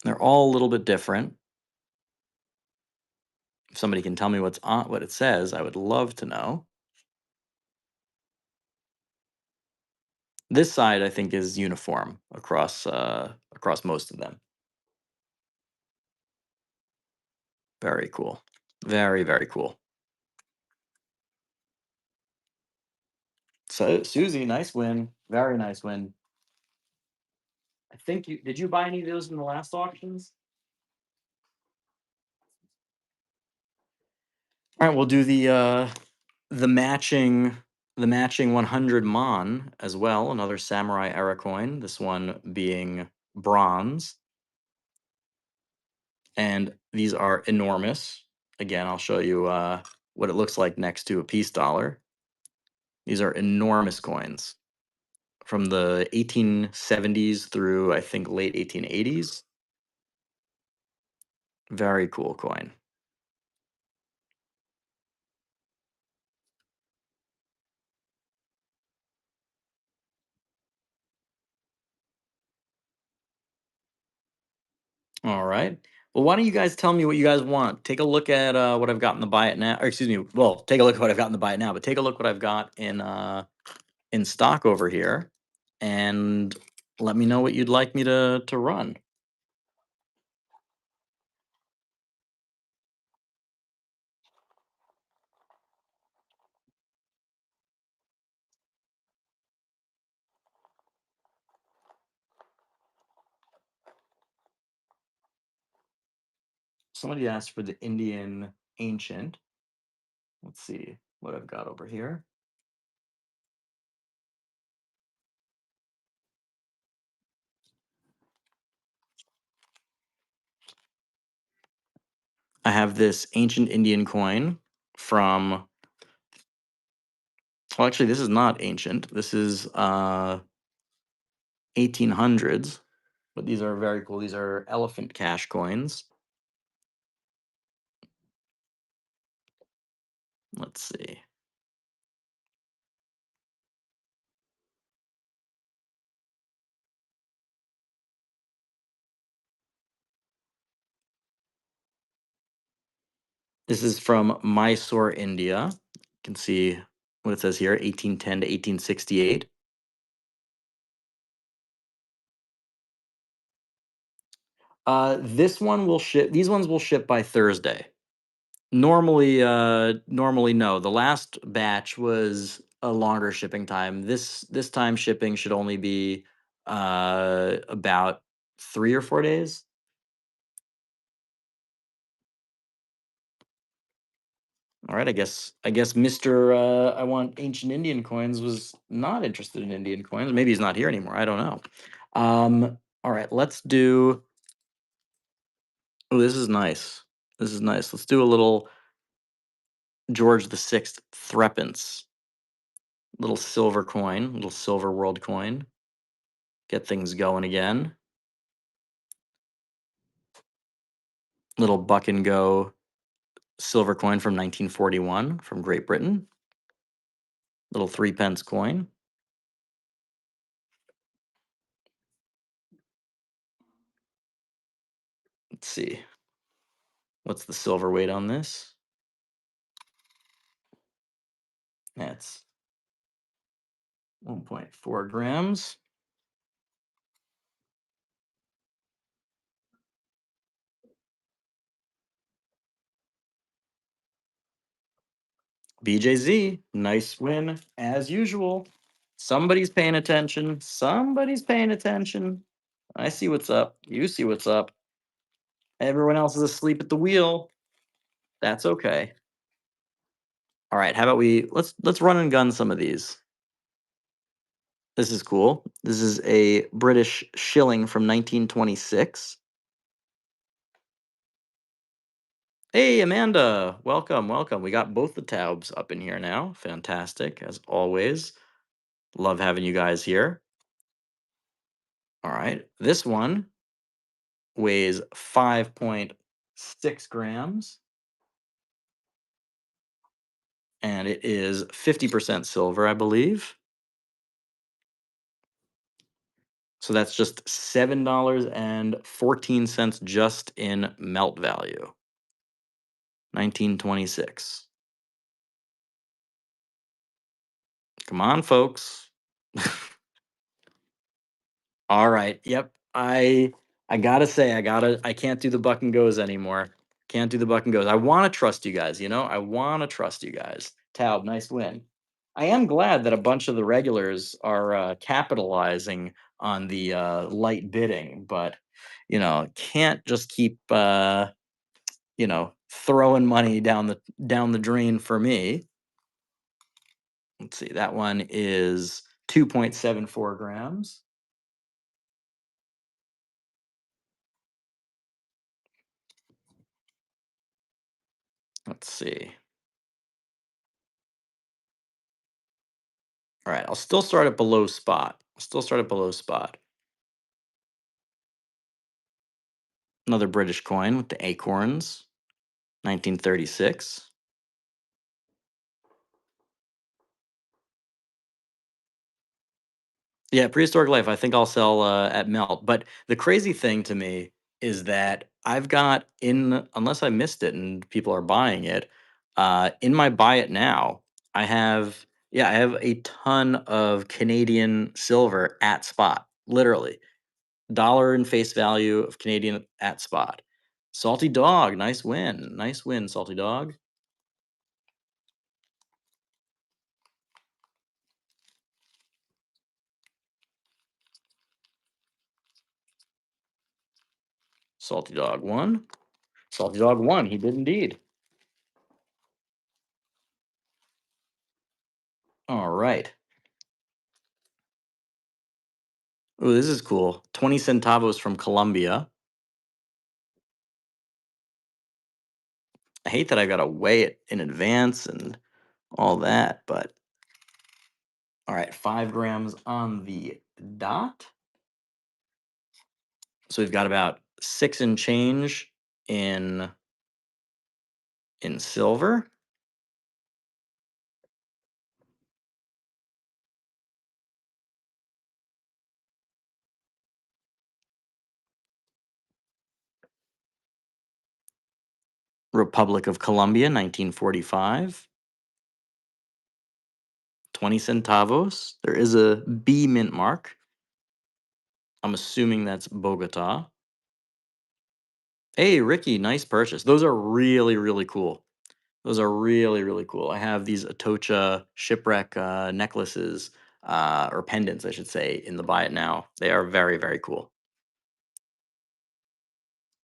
They're all a little bit different. If somebody can tell me what's on what it says, I would love to know. This side, I think, is uniform across most of them. Very cool. Very, very cool. So, Susie, nice win. Very nice win. I think you did you buy any of those in the last auctions? All right, we'll do the matching the matching 100 mon as well, another samurai era coin, this one being bronze. And these are enormous. Again, I'll show you what it looks like next to a peace dollar. These are enormous coins from the 1870s through I think late 1880s. Very cool coin. All right. Well, why don't you guys tell me what you guys want? Take a look at what I've got in the buy it now. Or excuse me. Well, take a look at what I've got in the buy it now, but take a look what I've got in stock over here, and let me know what you'd like me to run. Somebody asked for the Indian ancient. Let's see what I've got over here. I have this ancient Indian coin from. Well, actually, this is not ancient. This is 1800s, but these are very cool. These are elephant cash coins. Let's see. This is from Mysore, India. You can see what it says here, 1810 to 1868. This one will ship. These ones will ship by Thursday. Normally no. The last batch was a longer shipping time. This time shipping should only be about 3 or 4 days. All right, I guess Mister I want ancient Indian coins was not interested in Indian coins. Maybe he's not here anymore. I don't know. All right, let's do. Oh, this is nice. This is nice. Let's do a little George VI threepence. Little silver coin, little silver world coin. Get things going again. Little buck and go silver coin from 1941 from Great Britain. Little 3 pence coin. Let's see. What's the silver weight on this? That's 1.4 grams. BJZ, nice win as usual. Somebody's paying attention. Somebody's paying attention. I see what's up. You see what's up. Everyone else is asleep at the wheel. That's okay. All right, how about let's run and gun some of these. This is cool. This is a British shilling from 1926. Hey, Amanda, welcome, welcome. We got both the tabs up in here now. Fantastic, as always. Love having you guys here. All right, this one weighs 5.6 grams, and it is 50% silver, I believe. So that's just $7.14 just in melt value. 1926. Come on, folks. All right. Yep. I gotta say, I can't do the buck and goes anymore. Can't do the buck and goes. I want to trust you guys, you know? I want to trust you guys. Taub, nice win. I am glad that a bunch of the regulars are capitalizing on the light bidding, but can't just keep throwing money down the drain for me. Let's see. That one is 2.74 grams. Let's see. All right, I'll still start at below spot. I'll still start at below spot. Another British coin with the acorns, 1936. Yeah, prehistoric life. I think I'll sell at melt. But the crazy thing to me is that I've got unless I missed it and people are buying it, in my buy it now, I have a ton of Canadian silver at spot, literally. Dollar in face value of Canadian at spot. Salty Dog, nice win. Nice win, Salty Dog. Salty Dog won. Salty Dog won. He did indeed. All right. Oh, this is cool. 20 centavos from Colombia. I hate that I got to weigh it in advance and all that, but all right, 5 grams on the dot. So we've got about six and change in silver. Republic of Colombia, 1945. 20 centavos. There is a B mint mark. I'm assuming that's Bogota. Hey, Ricky, nice purchase. Those are really, really cool. Those are really, really cool. I have these Atocha shipwreck necklaces, or pendants, I should say, in the buy it now. They are very, very cool.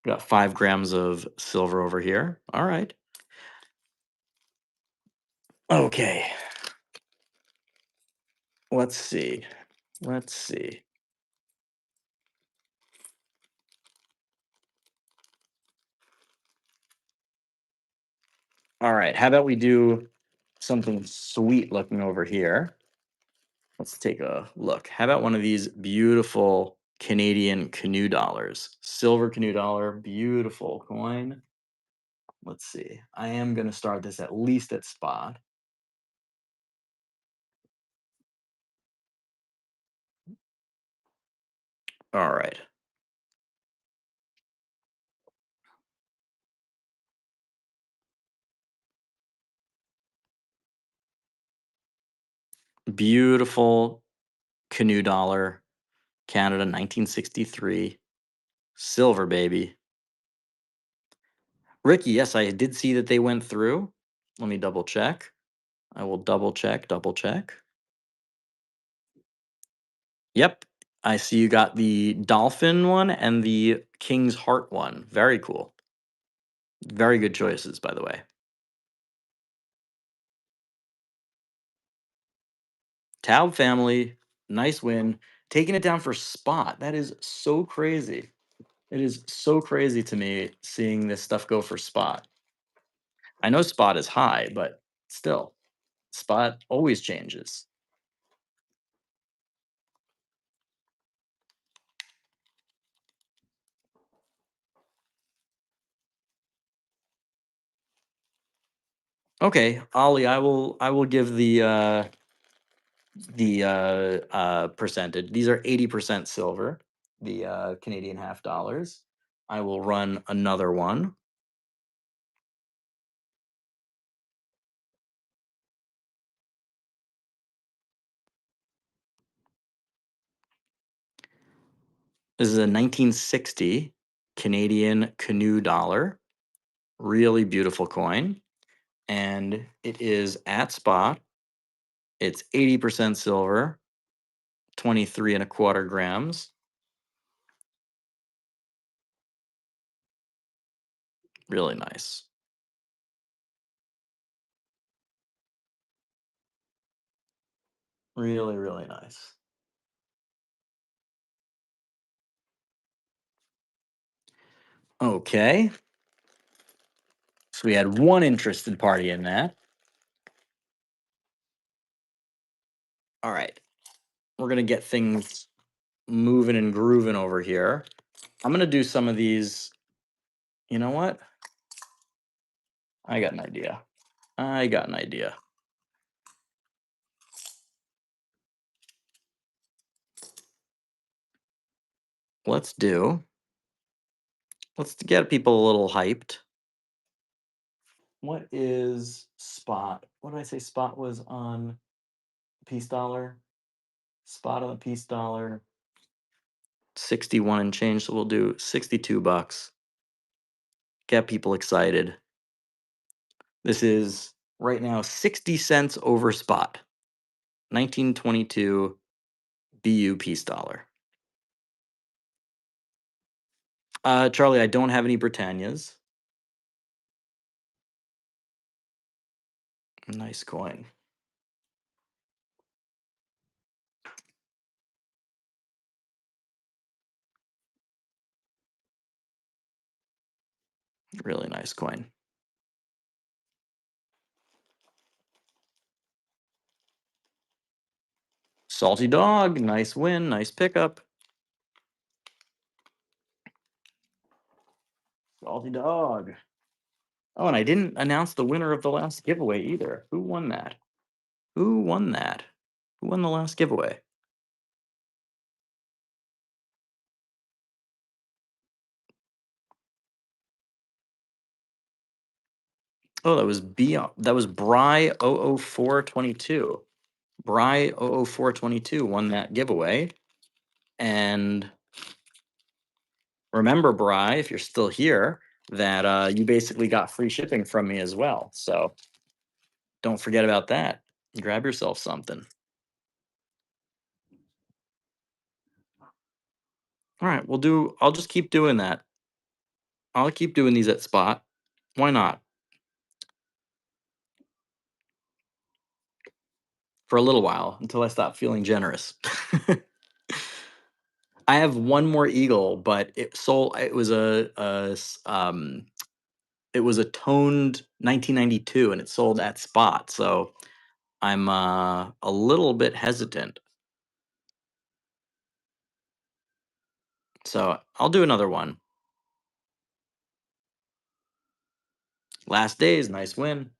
Got 5 grams of silver over here. All right. Okay. Let's see. Let's see. All right. How about we do something sweet looking over here? Let's take a look. How about one of these beautiful Canadian canoe dollars? Silver canoe dollar, beautiful coin. Let's see. I am going to start this at least at spot. All right. Beautiful canoe dollar, Canada 1963. Silver, baby. Ricky, yes, I did see that they went through. Let me double check. I will double check, double check. Yep. I see you got the dolphin one and the king's heart one. Very cool. Very good choices, by the way. Taub family, nice win. Taking it down for spot. That is so crazy. It is so crazy to me seeing this stuff go for spot. I know spot is high, but still, spot always changes. Okay, Ollie, I will give the percentage. These are 80% silver, the Canadian half dollars. I will run another one. This is a 1960 Canadian canoe dollar. Really beautiful coin. And it is at spot. It's 80% silver, 23 and a quarter grams. Really nice. Really, really nice. Okay. So we had one interested party in that. All right. We're going to get things moving and grooving over here. I'm going to do some of these. You know what? I got an idea. I got an idea. Let's do, let's get people a little hyped. What is spot? What did I say spot was on Peace Dollar? Spot on the Peace Dollar. 61 and change, so we'll do 62 bucks. Get people excited. This is right now 60 cents over spot. 1922 BU Peace Dollar. Charlie, I don't have any Britannias. Nice coin. Really nice coin. Salty Dog, nice win, nice pickup. Salty Dog. Oh, and I didn't announce the winner of the last giveaway either. Who won that? Who won that? Who won the last giveaway? Oh, that was that was Bry 00422. Bry 00422 won that giveaway. And remember, Bry, if you're still here, that you basically got free shipping from me as well. So don't forget about that. Grab yourself something. All right, I'll just keep doing that. I'll keep doing these at spot. Why not? For a little while until I stop feeling generous. I have one more eagle, but it sold. It was a toned 1992, and it sold at spot. So I'm a little bit hesitant. So I'll do another one. Last days, nice win.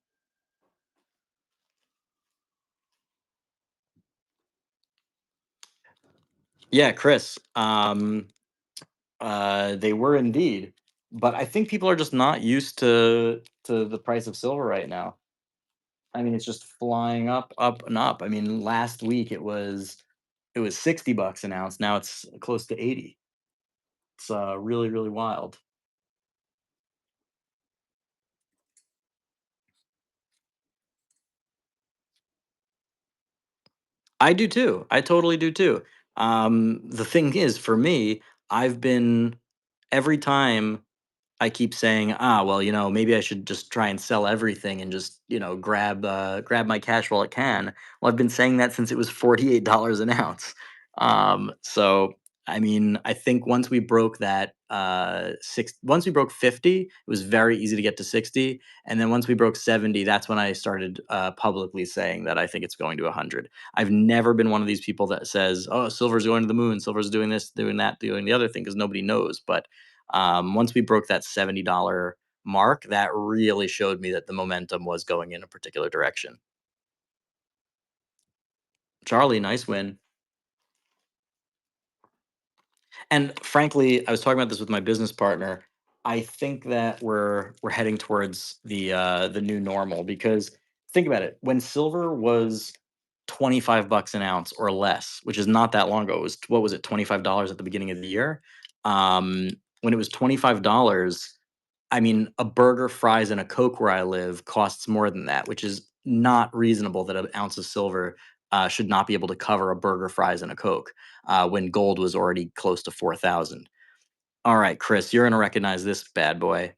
Yeah, Chris. They were indeed, but I think people are just not used to the price of silver right now. I mean, it's just flying up, up, and up. I mean, last week it was 60 bucks an ounce. Now it's close to 80. It's really, really wild. I do too. I totally do too. The thing is, for me, I've been every time I keep saying, "Ah, well, maybe I should just try and sell everything and just, grab my cash while it can." Well, I've been saying that since it was $48 an ounce. So I mean, I think once we broke 50, it was very easy to get to 60, and then once we broke 70, that's when I started publicly saying that I think it's going to 100. I've never been one of these people that says, "Oh, silver's going to the moon, silver's doing this, doing that, doing the other thing," because nobody knows. But once we broke that $70 mark, that really showed me that the momentum was going in a particular direction. Charlie, nice win. And frankly, I was talking about this with my business partner. I think that we're heading towards the new normal because think about it. When silver was 25 bucks an ounce or less, which is not that long ago. It was what was it, $25 at the beginning of the year? When it was $25, I mean, a burger, fries, and a Coke where I live costs more than that, which is not reasonable that an ounce of silver should not be able to cover a burger, fries, and a Coke when gold was already close to 4,000. All right, Chris, you're going to recognize this bad boy.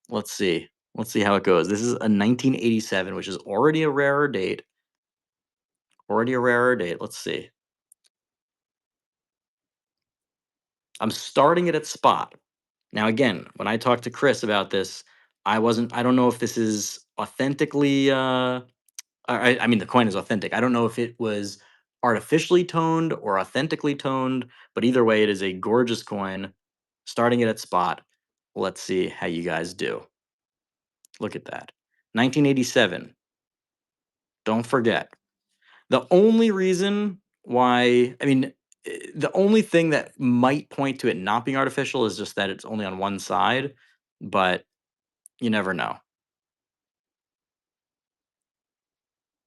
Let's see. Let's see how it goes. This is a 1987, which is already a rarer date. Already a rarer date. Let's see. I'm starting it at spot. Now, again, when I talked to Chris about this, I don't know if this is authentically I mean, the coin is authentic. I don't know if it was artificially toned or authentically toned, but either way, it is a gorgeous coin. Starting it at spot. Let's see how you guys do. Look at that. 1987. Don't forget. The only reason why, I mean, the only thing that might point to it not being artificial is just that it's only on one side, but you never know.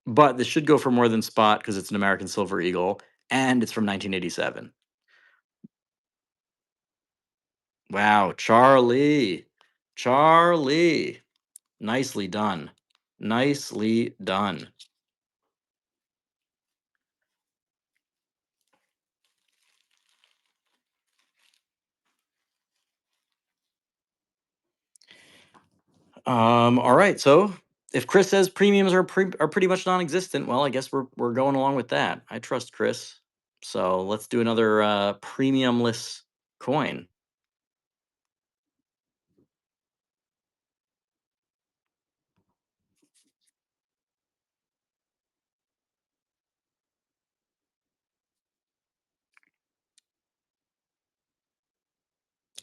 But this should go for more than spot because it's an American Silver Eagle and it's from 1987. Wow, Charlie. Charlie. Nicely done. Nicely done. All right. So if Chris says premiums are pretty much non-existent, well, I guess we're going along with that. I trust Chris. So let's do another premiumless coin.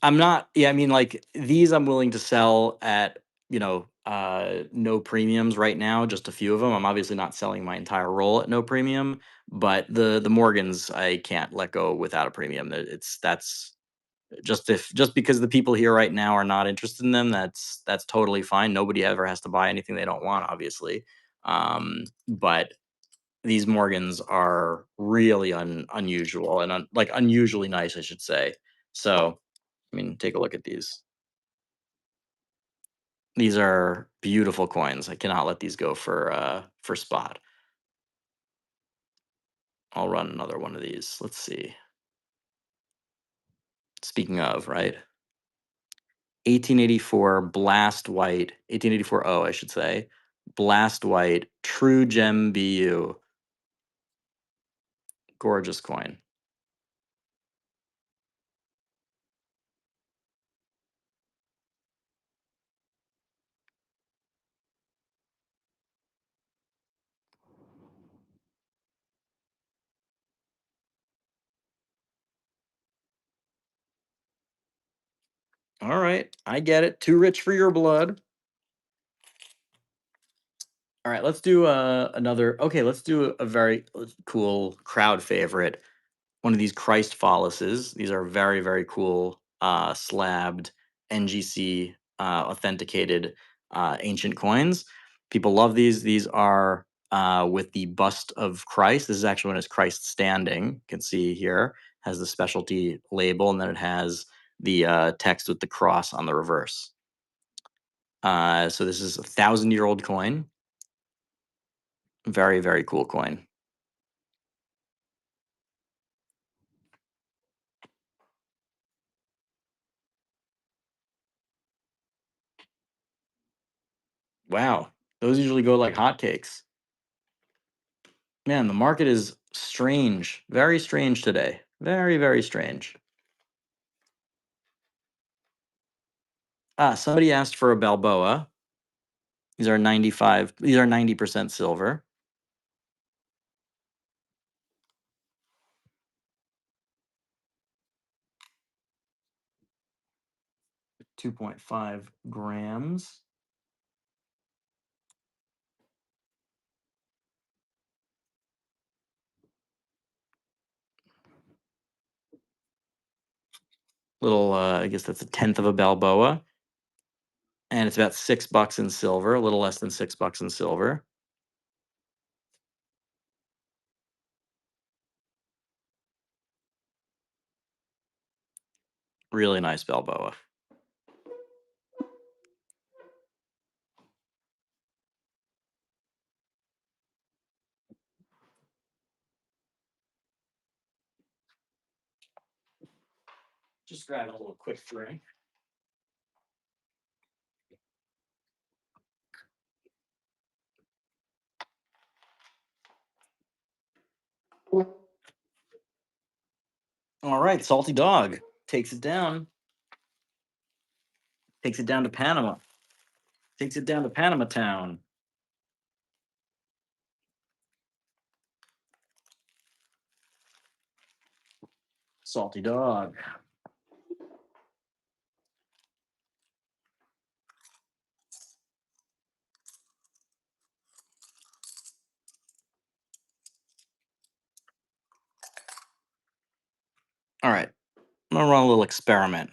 I'm not, yeah, I mean, like these I'm willing to sell at, no premiums right now, just a few of them. I'm obviously not selling my entire roll at no premium, but the Morgans I can't let go without a premium. That's just because the people here right now are not interested in them, that's totally fine. Nobody ever has to buy anything they don't want, obviously. But these Morgans are really unusual and like unusually nice, I should say. So I mean, take a look at these. These are beautiful coins. I cannot let these go for spot. I'll run another one of these. Let's see. Speaking of, right? 1884 Blast White, 1884 O, I should say. Blast White, True Gem BU. Gorgeous coin. All right, I get it. Too rich for your blood. All right, let's do another. Okay, let's do a very cool crowd favorite. One of these Christ Follises. These are very, very cool slabbed NGC authenticated ancient coins. People love these. These are with the bust of Christ. This is actually when it's Christ standing. You can see here has the specialty label, and then it has the text with the cross on the reverse. So this is a 1,000-year-old coin. Very, very cool coin. Wow. Those usually go like hotcakes. Man, the market is strange. Very strange today. Very, very strange. Somebody asked for a Balboa. These are 90% silver. 2.5 grams. Little, I guess that's a tenth of a Balboa. And it's about $6 in silver, a little less than $6 in silver. Really nice Balboa. Just grab a little quick drink. All right, Salty Dog takes it down. Takes it down to Panama. Takes it down to Panama Town. Salty Dog. All right, I'm gonna run a little experiment.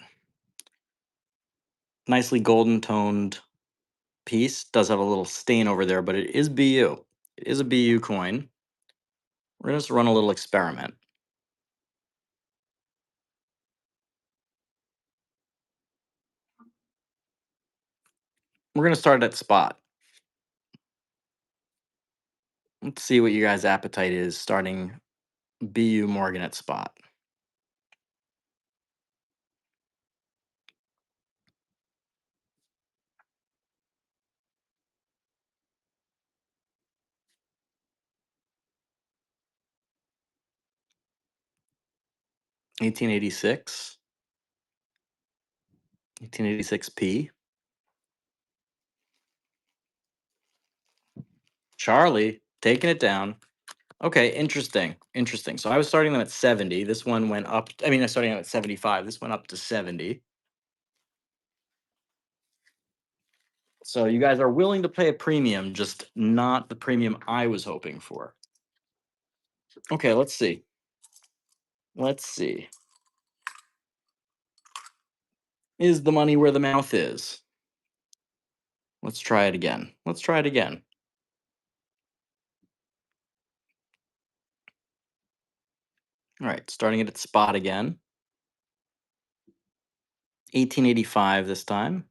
Nicely golden toned piece. Does have a little stain over there, but it is BU. It is a BU coin. We're gonna just run a little experiment. We're gonna start at spot. Let's see what you guys' appetite is starting BU Morgan at spot. 1886. 1886p. Charlie taking it down. Okay, interesting. Interesting. So I was starting them at 70. This one went up. I mean, I was starting them at 75. This went up to 70. So you guys are willing to pay a premium, just not the premium I was hoping for. Okay, let's see. Let's see. Is the money where the mouth is? Let's try it again. Let's try it again. All right, starting it at spot again. 1885 this time.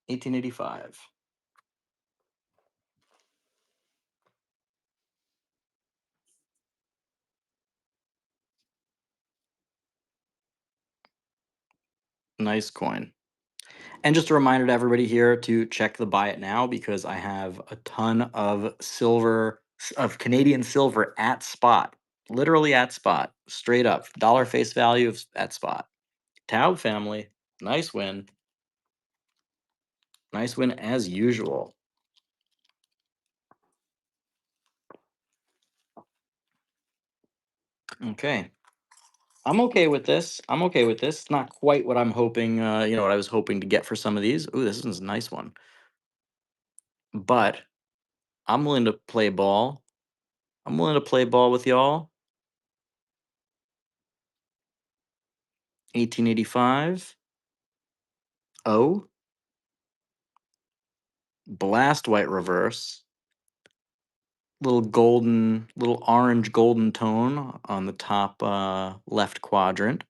1885. Nice coin. And just a reminder to everybody here to check the buy it now because I have a ton of silver, of Canadian silver at spot, literally at spot, straight up, dollar face value at spot. Taub family, nice win. Nice win as usual. Okay. I'm okay with this. I'm okay with this. Not quite what I'm hoping, what I was hoping to get for some of these. Ooh, this one's a nice one. But I'm willing to play ball. I'm willing to play ball with y'all. 1885. Oh, blast white reverse. Little golden, little orange golden tone on the top left quadrant.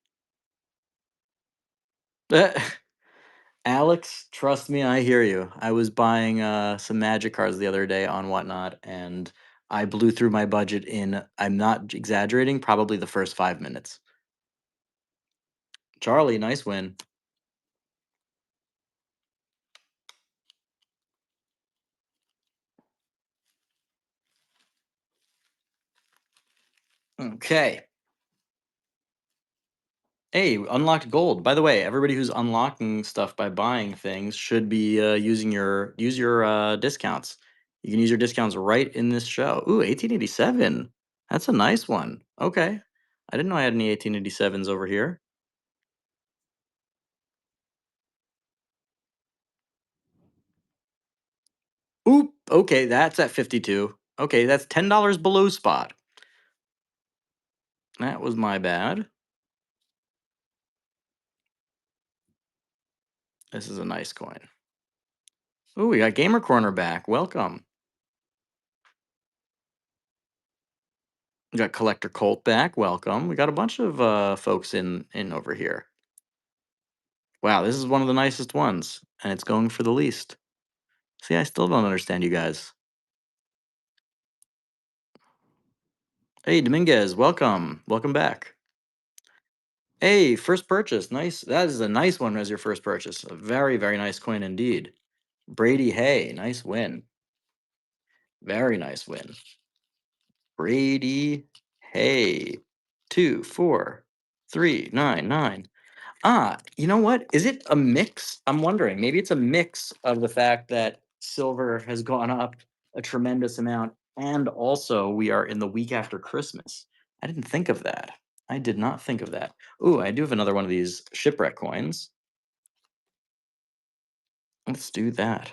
Alex, trust me, I hear you. I was buying some magic cards the other day on Whatnot, and I blew through my budget in, I'm not exaggerating, probably the first 5 minutes. Charlie, nice win. Okay. Hey, unlocked gold. By the way, everybody who's unlocking stuff by buying things should be using your discounts. You can use your discounts right in this show. Ooh, 1887. That's a nice one. Okay. I didn't know I had any 1887s over here. Oop. Okay, that's at 52. Okay, that's $10 below spot. That was my bad. This is a nice coin. Ooh, we got Gamer Corner back. Welcome. We got Collector Colt back. Welcome. We got a bunch of folks in over here. Wow, this is one of the nicest ones, and it's going for the least. See, I still don't understand you guys. Hey, Dominguez, welcome. Welcome back. Hey, first purchase. Nice. That is a nice one as your first purchase. A very, very nice coin indeed. Brady Hay, nice win. Very nice win. Brady Hay. 24399. You know what? Is it a mix? I'm wondering. Maybe it's a mix of the fact that silver has gone up a tremendous amount, and also we are in the week after Christmas. I didn't think of that. I did not think of that. Ooh, I do have another one of these shipwreck coins. Let's do that.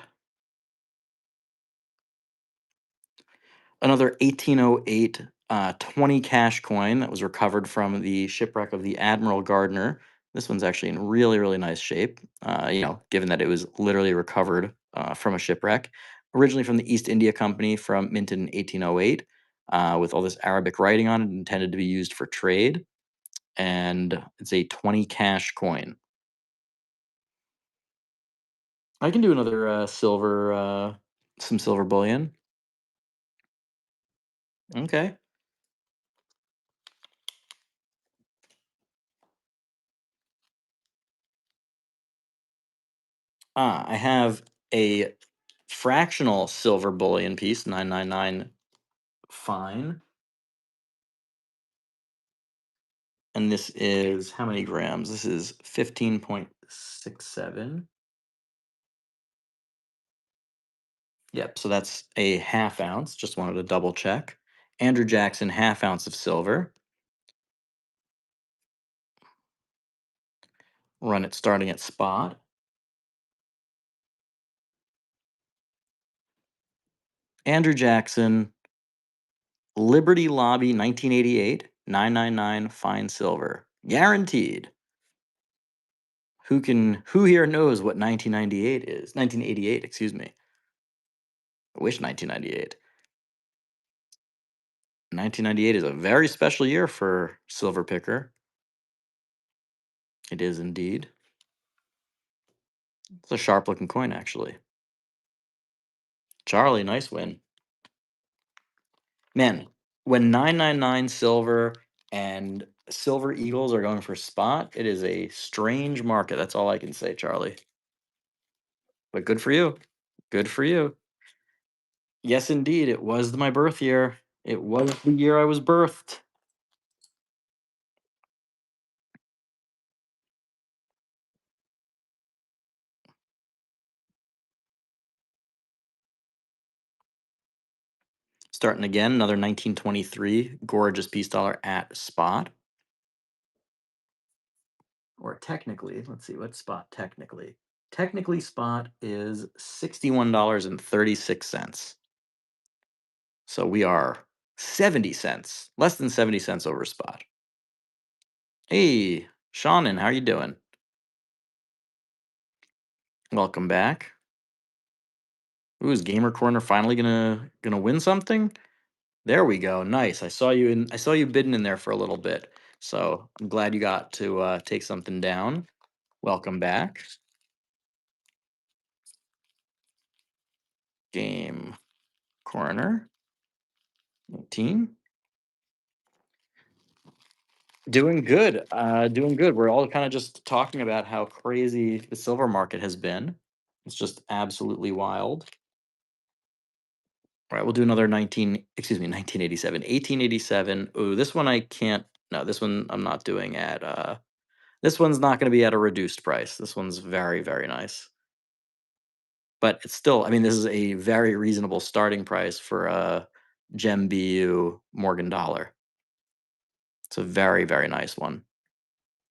Another 1808 20 cash coin that was recovered from the shipwreck of the Admiral Gardner. This one's actually in really, really nice shape, given that it was literally recovered from a shipwreck. Originally from the East India Company, from minted in 1808, with all this Arabic writing on it, intended to be used for trade. And it's a 20 cash coin. I can do another some silver bullion. Okay. I have a fractional silver bullion piece, 999 fine. And this is how many grams? This is 15.67. Yep, so that's a half ounce. Just wanted to double check. Andrew Jackson, half ounce of silver. Run it starting at spot. Andrew Jackson, Liberty Lobby 1988, 999 fine silver. Guaranteed. Who here knows what 1998 is? 1988, excuse me. I wish 1998. 1998 is a very special year for Silver Picker. It is indeed. It's a sharp looking coin, actually. Charlie, nice win. Man, when 999 silver and silver eagles are going for spot, it is a strange market. That's all I can say, Charlie. But good for you. Good for you. Yes, indeed. It was my birth year. It was the year I was birthed. Starting again, another 1923 gorgeous peace dollar at spot. Or technically, let's see, what spot technically? Technically, spot is $61.36. So we are 70 cents, less than 70 cents over spot. Hey, Shannon, how you doing? Welcome back. Ooh, is Gamer Corner finally gonna win something? There we go. Nice. I saw you bidding in there for a little bit. So I'm glad you got to take something down. Welcome back. Game Corner 18. Doing good. Doing good. We're all kind of just talking about how crazy the silver market has been. It's just absolutely wild. All right, we'll do another 1987, 1887. Ooh, this one I can't. No, this one I'm not doing at. This one's not going to be at a reduced price. This one's very, very nice, but it's still. I mean, this is a very reasonable starting price for a Gem BU Morgan Dollar. It's a very, very nice one.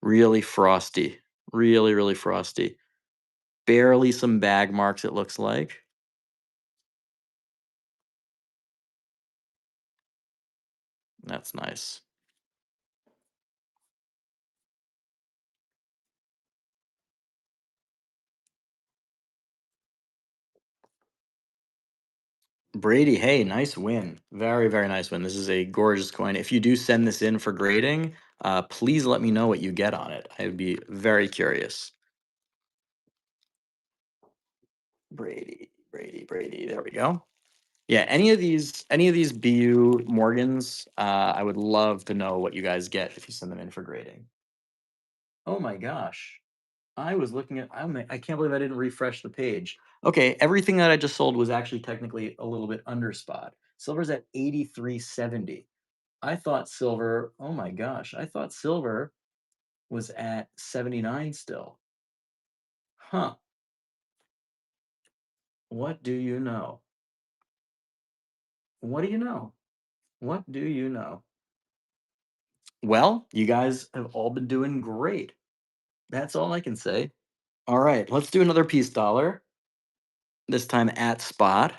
Really frosty, really, really frosty. Barely some bag marks. It looks like. That's nice. Brady, hey, nice win. Very, very nice win. This is a gorgeous coin. If you do send this in for grading, please let me know what you get on it. I would be very curious. Brady, Brady, Brady. There we go. Yeah, any of these BU Morgans, I would love to know what you guys get if you send them in for grading. Oh my gosh. I was looking at I can't believe I didn't refresh the page. Okay, everything that I just sold was actually technically a little bit under spot. Silver's at 83.70. I thought silver, oh my gosh, I thought silver was at 79 still. Huh. What do you know? What do you know? What do you know? Well, you guys have all been doing great. That's all I can say. All right, let's do another piece dollar, this time at spot.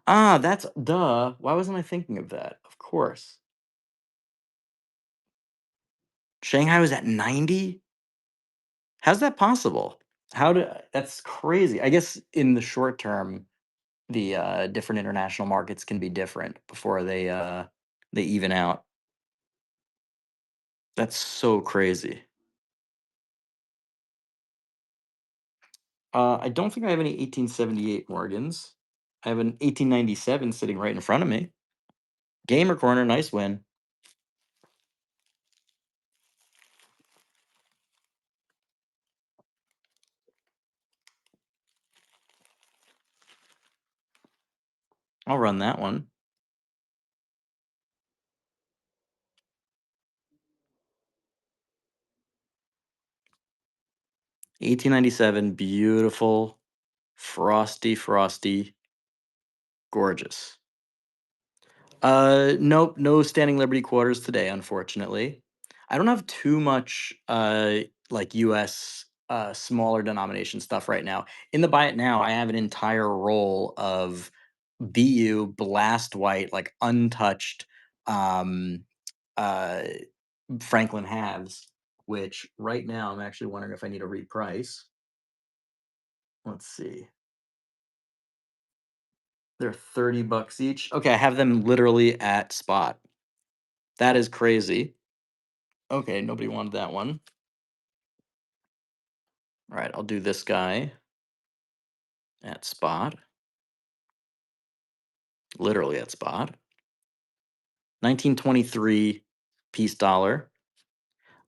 Ah, that's duh. Why wasn't I thinking of that? Of course. Shanghai was at 90? How's that possible? That's crazy. I guess in the short term, the different international markets can be different before they even out. That's so crazy. I don't think I have any 1878 Morgans. I have an 1897 sitting right in front of me. Gamer corner, nice win. I'll run that one. 1897, beautiful, frosty, frosty, gorgeous. Nope, no standing Liberty quarters today, unfortunately. I don't have too much like US smaller denomination stuff right now. In the buy it now, I have an entire roll of BU blast white, like untouched um uh Franklin halves, which right now I'm actually wondering if I need a reprice. Let's see. They're 30 bucks each. Okay, I have them literally at spot. That is crazy. Okay, nobody wanted that one. All right, I'll do this guy at spot, literally at spot. 1923 piece dollar.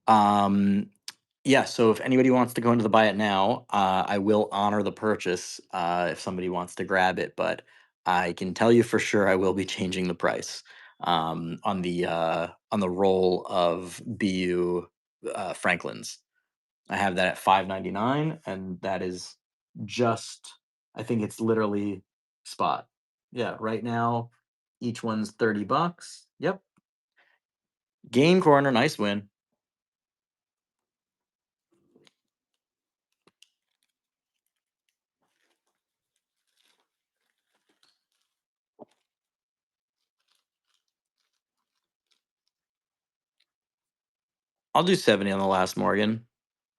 Um, yeah, so if anybody wants to go into the buy it now, I will honor the purchase if somebody wants to grab it, but I can tell you for sure I will be changing the price on the roll of BU Franklins. I have that at 5.99, and that is just. I think it's literally spot. Yeah, right now, each one's 30 bucks. Yep. Game corner, nice win. I'll do 70 on the last Morgan.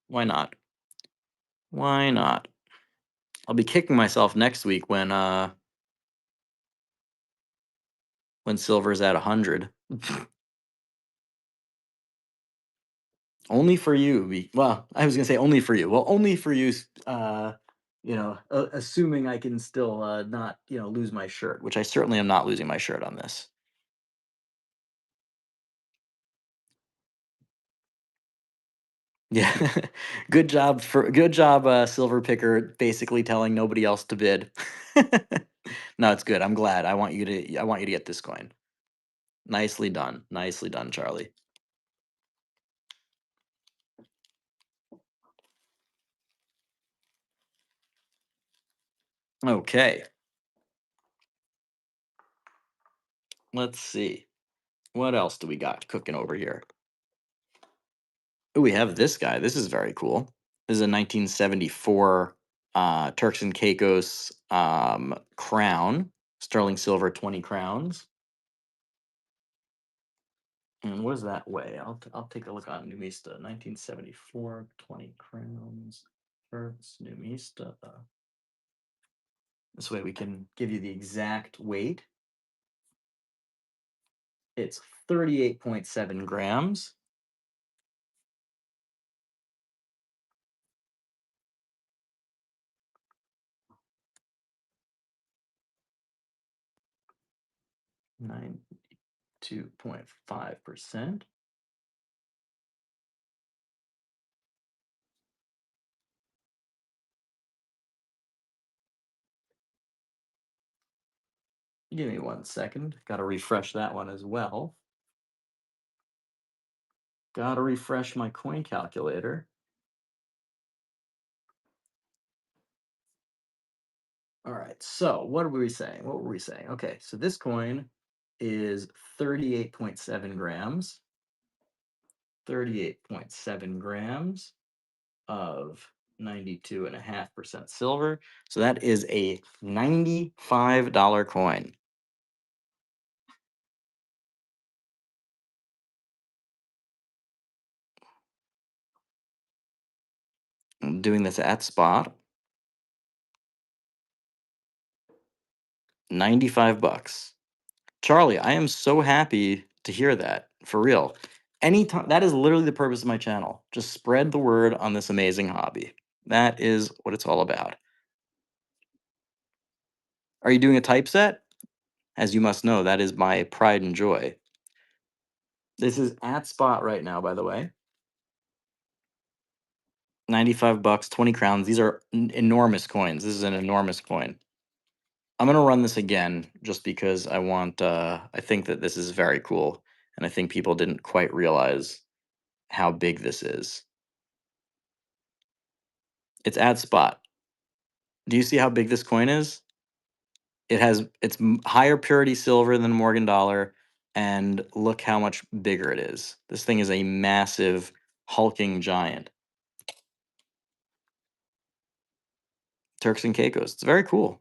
Why not? Why not? I'll be kicking myself next week when silver's at 100. Only for you. Well, I was gonna say only for you. Well, only for you. Assuming I can still not lose my shirt, which I certainly am not losing my shirt on this. Yeah. Good job, silver picker, basically telling nobody else to bid. No, it's good. I'm glad. I want you to get this coin. Nicely done. Nicely done, Charlie. Okay. Let's see. What else do we got cooking over here? Oh, we have this guy. This is very cool. This is a 1974 Turks and Caicos crown, sterling silver 20 crowns. And what does that weigh? I'll take a look on Numista. 1974, 20 crowns. Turks, Numista. This way we can give you the exact weight. It's 38.7 grams. Nine 2.5%. Give me 1 second. Got to refresh that one as well. Got to refresh my coin calculator. All right. So what were we saying? What were we saying? Okay. So this coin is 38.7 grams. 38.7 grams of 92.5% silver. So that is a $95 coin. I'm doing this at spot. 95 bucks. Charlie, I am so happy to hear that. For real. Anytime that is literally the purpose of my channel. Just spread the word on this amazing hobby. That is what it's all about. Are you doing a typeset? As you must know, that is my pride and joy. This is at spot right now, by the way. 95 bucks, 20 crowns. These are enormous coins. This is an enormous coin. I'm going to run this again just because I think that this is very cool. And I think people didn't quite realize how big this is. It's at spot. Do you see how big this coin is? It's higher purity silver than Morgan dollar, and look how much bigger it is. This thing is a massive hulking giant. Turks and Caicos. It's very cool.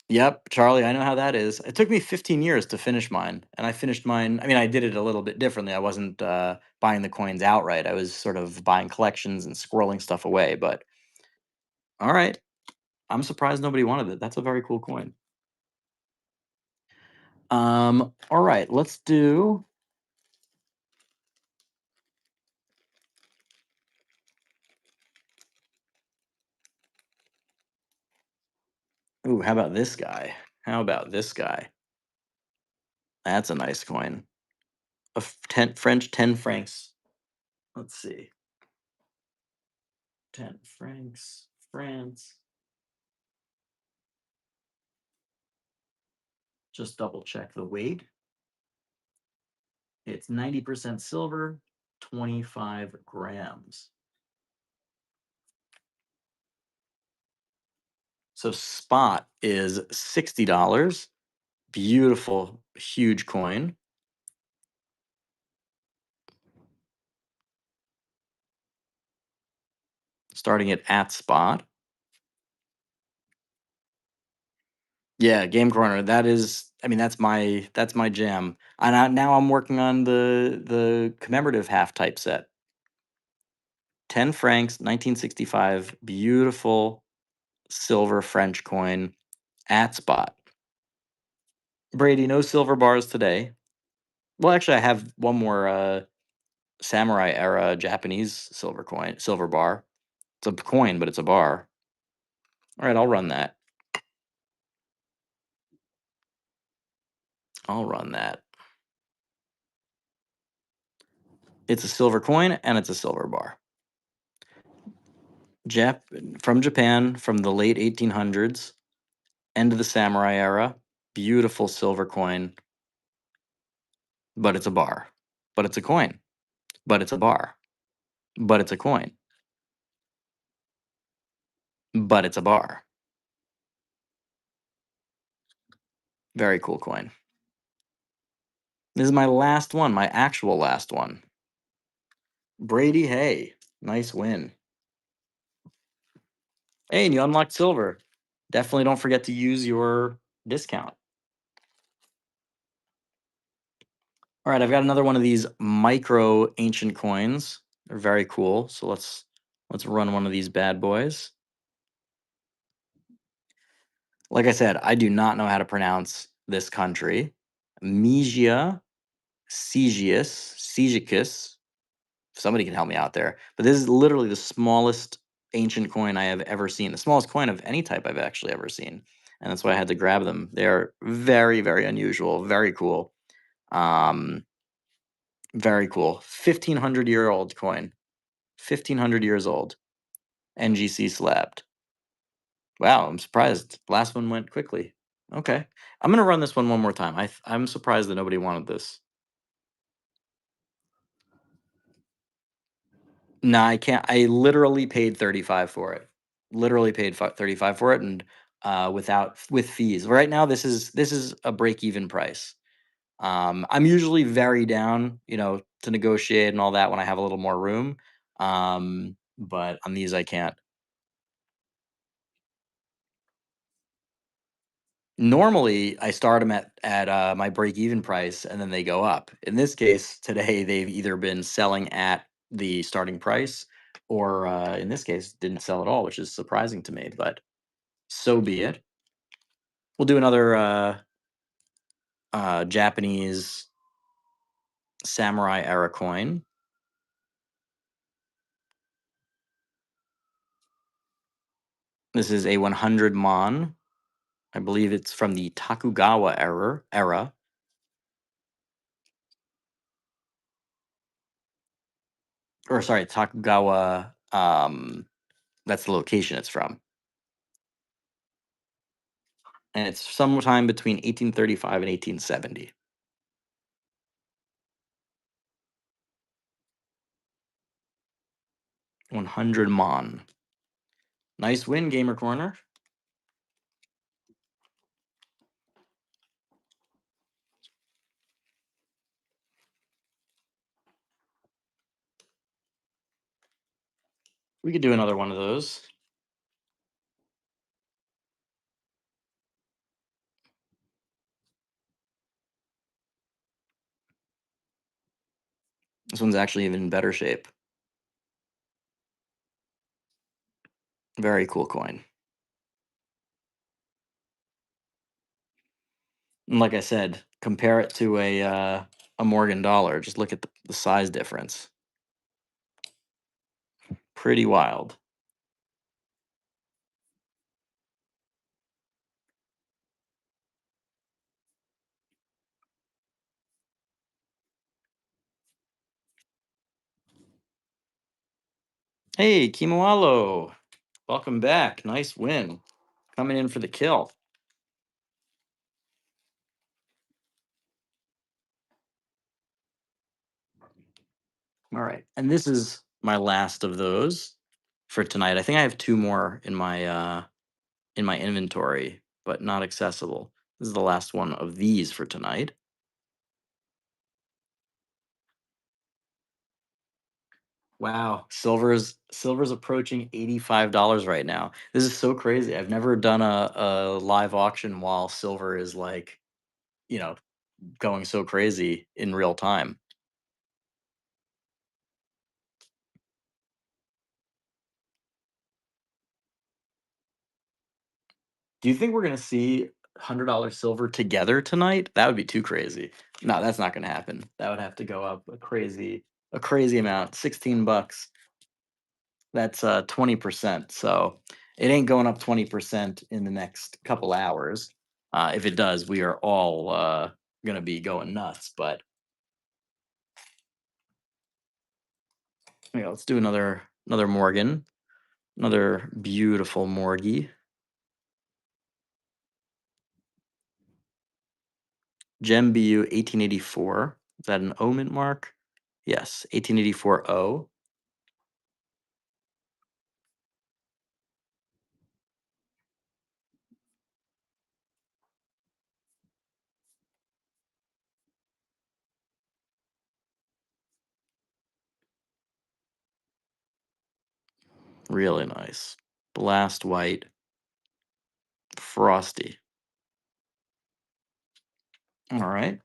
Yep, Charlie, I know how that is. It took me 15 years to finish mine, and I finished mine. I mean, I did it a little bit differently. I wasn't buying the coins outright. I was sort of buying collections and squirreling stuff away. But all right, I'm surprised nobody wanted it. That's a very cool coin. All right, let's do. Ooh, how about this guy? How about this guy? That's a nice coin. French 10 francs. Let's see. 10 francs, France. Just double check the weight. It's 90% silver, 25 grams. So spot is $60. Beautiful, huge coin. Starting it at spot. Yeah, Game Corner. That is, I mean, that's my jam. And now I'm working on the commemorative half type set. 10 francs, 1965. Beautiful silver French coin at spot. Brady, no silver bars today. Well, actually, I have one more samurai era Japanese silver bar. It's a coin, but it's a bar. All right, I'll run that. I'll run that. It's a silver coin and it's a silver bar. Jap from Japan from the late 1800s, end of the samurai era. Beautiful silver coin, but it's a bar. But it's a coin. But it's a bar. But it's a coin. But it's a bar. Very cool coin. This is my last one, my actual last one. Brady Hay. Nice win. Hey, and you unlocked silver. Definitely don't forget to use your discount. All right, I've got another one of these micro ancient coins. They're very cool. So let's run one of these bad boys. Like I said, I do not know how to pronounce this country. Megia Cesius. Somebody can help me out there. But this is literally the smallest ancient coin I have ever seen. The smallest coin of any type I've actually ever seen. And that's why I had to grab them. They're very, very unusual, very cool. Um, very cool. 1500-year-old coin. 1500 years old. NGC slabbed. Wow, I'm surprised. Last one went quickly. Okay. I'm gonna run this one more time. I'm surprised that nobody wanted this. No, I can't. I literally paid 35 for it. Literally paid 35 for it, and without with fees. Right now, this is a break even price. I'm usually very down, to negotiate and all that when I have a little more room. But on these, I can't. Normally, I start them at my break even price, and then they go up. In this case, today they've either been selling at the starting price, or in this case, didn't sell at all, which is surprising to me. But so be it. We'll do another Japanese samurai era coin. This is a 100 mon. I believe it's from the Tokugawa era. Or sorry, Tokugawa. That's the location it's from, and it's sometime between 1835 and 1870. 100 mon. Nice win, Gamer Corner. We could do another one of those. This one's actually even in better shape. Very cool coin. And like I said, compare it to a Morgan dollar. Just look at the size difference. Pretty wild. Hey, Kimoalo. Welcome back. Nice win. Coming in for the kill. All right. And this is my last of those for tonight. I think I have two more in my inventory, but not accessible. This is the last one of these for tonight. Wow, silver's approaching $85 right now. This is so crazy. I've never done a live auction while silver is like, you know, going so crazy in real time. Do you think we're gonna see $100 silver together tonight? That would be too crazy. No, that's not gonna happen. That would have to go up a crazy amount. 16 bucks. That's 20%. So it ain't going up 20% in the next couple hours. If it does, we are all gonna be going nuts. But Yeah, let's do another Morgan, another beautiful Morgie. Gem BU 1884. Is that an O mint mark? Yes, 1884 O. Really nice. Blast white, frosty. All right.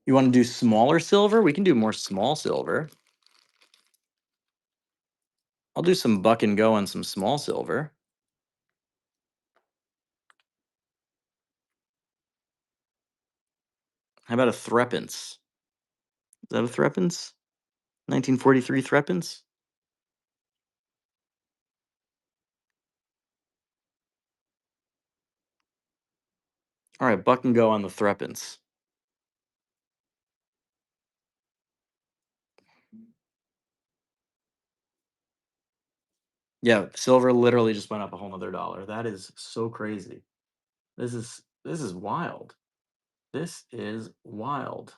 You want to do smaller silver? We can do more small silver. I'll do some buck and go on some small silver. How about a threepence? Is that a threepence? 1943 threepence? All right, buck and go on the threepence. Yeah, silver literally just went up a whole nother dollar. That is so crazy. This is wild. This is wild.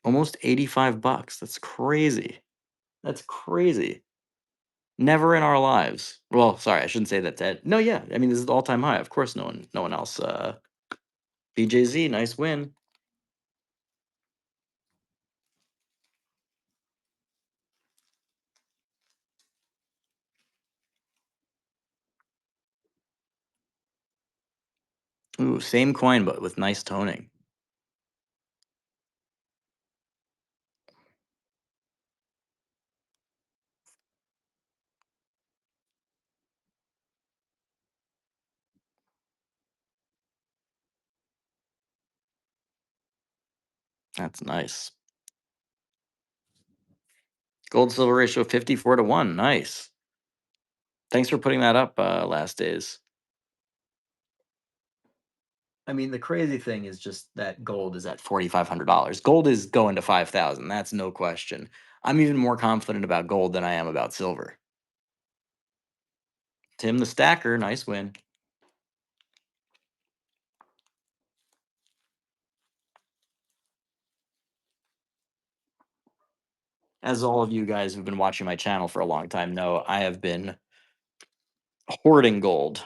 Almost 85 bucks. That's crazy. That's crazy. Never in our lives. Well, sorry, I shouldn't say that. No, yeah. I mean, this is the all-time high. Of course, no one else. BJZ, nice win. Ooh, same coin, but with nice toning. That's nice. Gold silver ratio 54 to 1. Nice. Thanks for putting that up last days. I mean, the crazy thing is just that gold is at $4,500. Gold is going to 5,000. That's no question. I'm even more confident about gold than I am about silver. Tim the Stacker, nice win. As all of you guys who've been watching my channel for a long time know, I have been hoarding gold.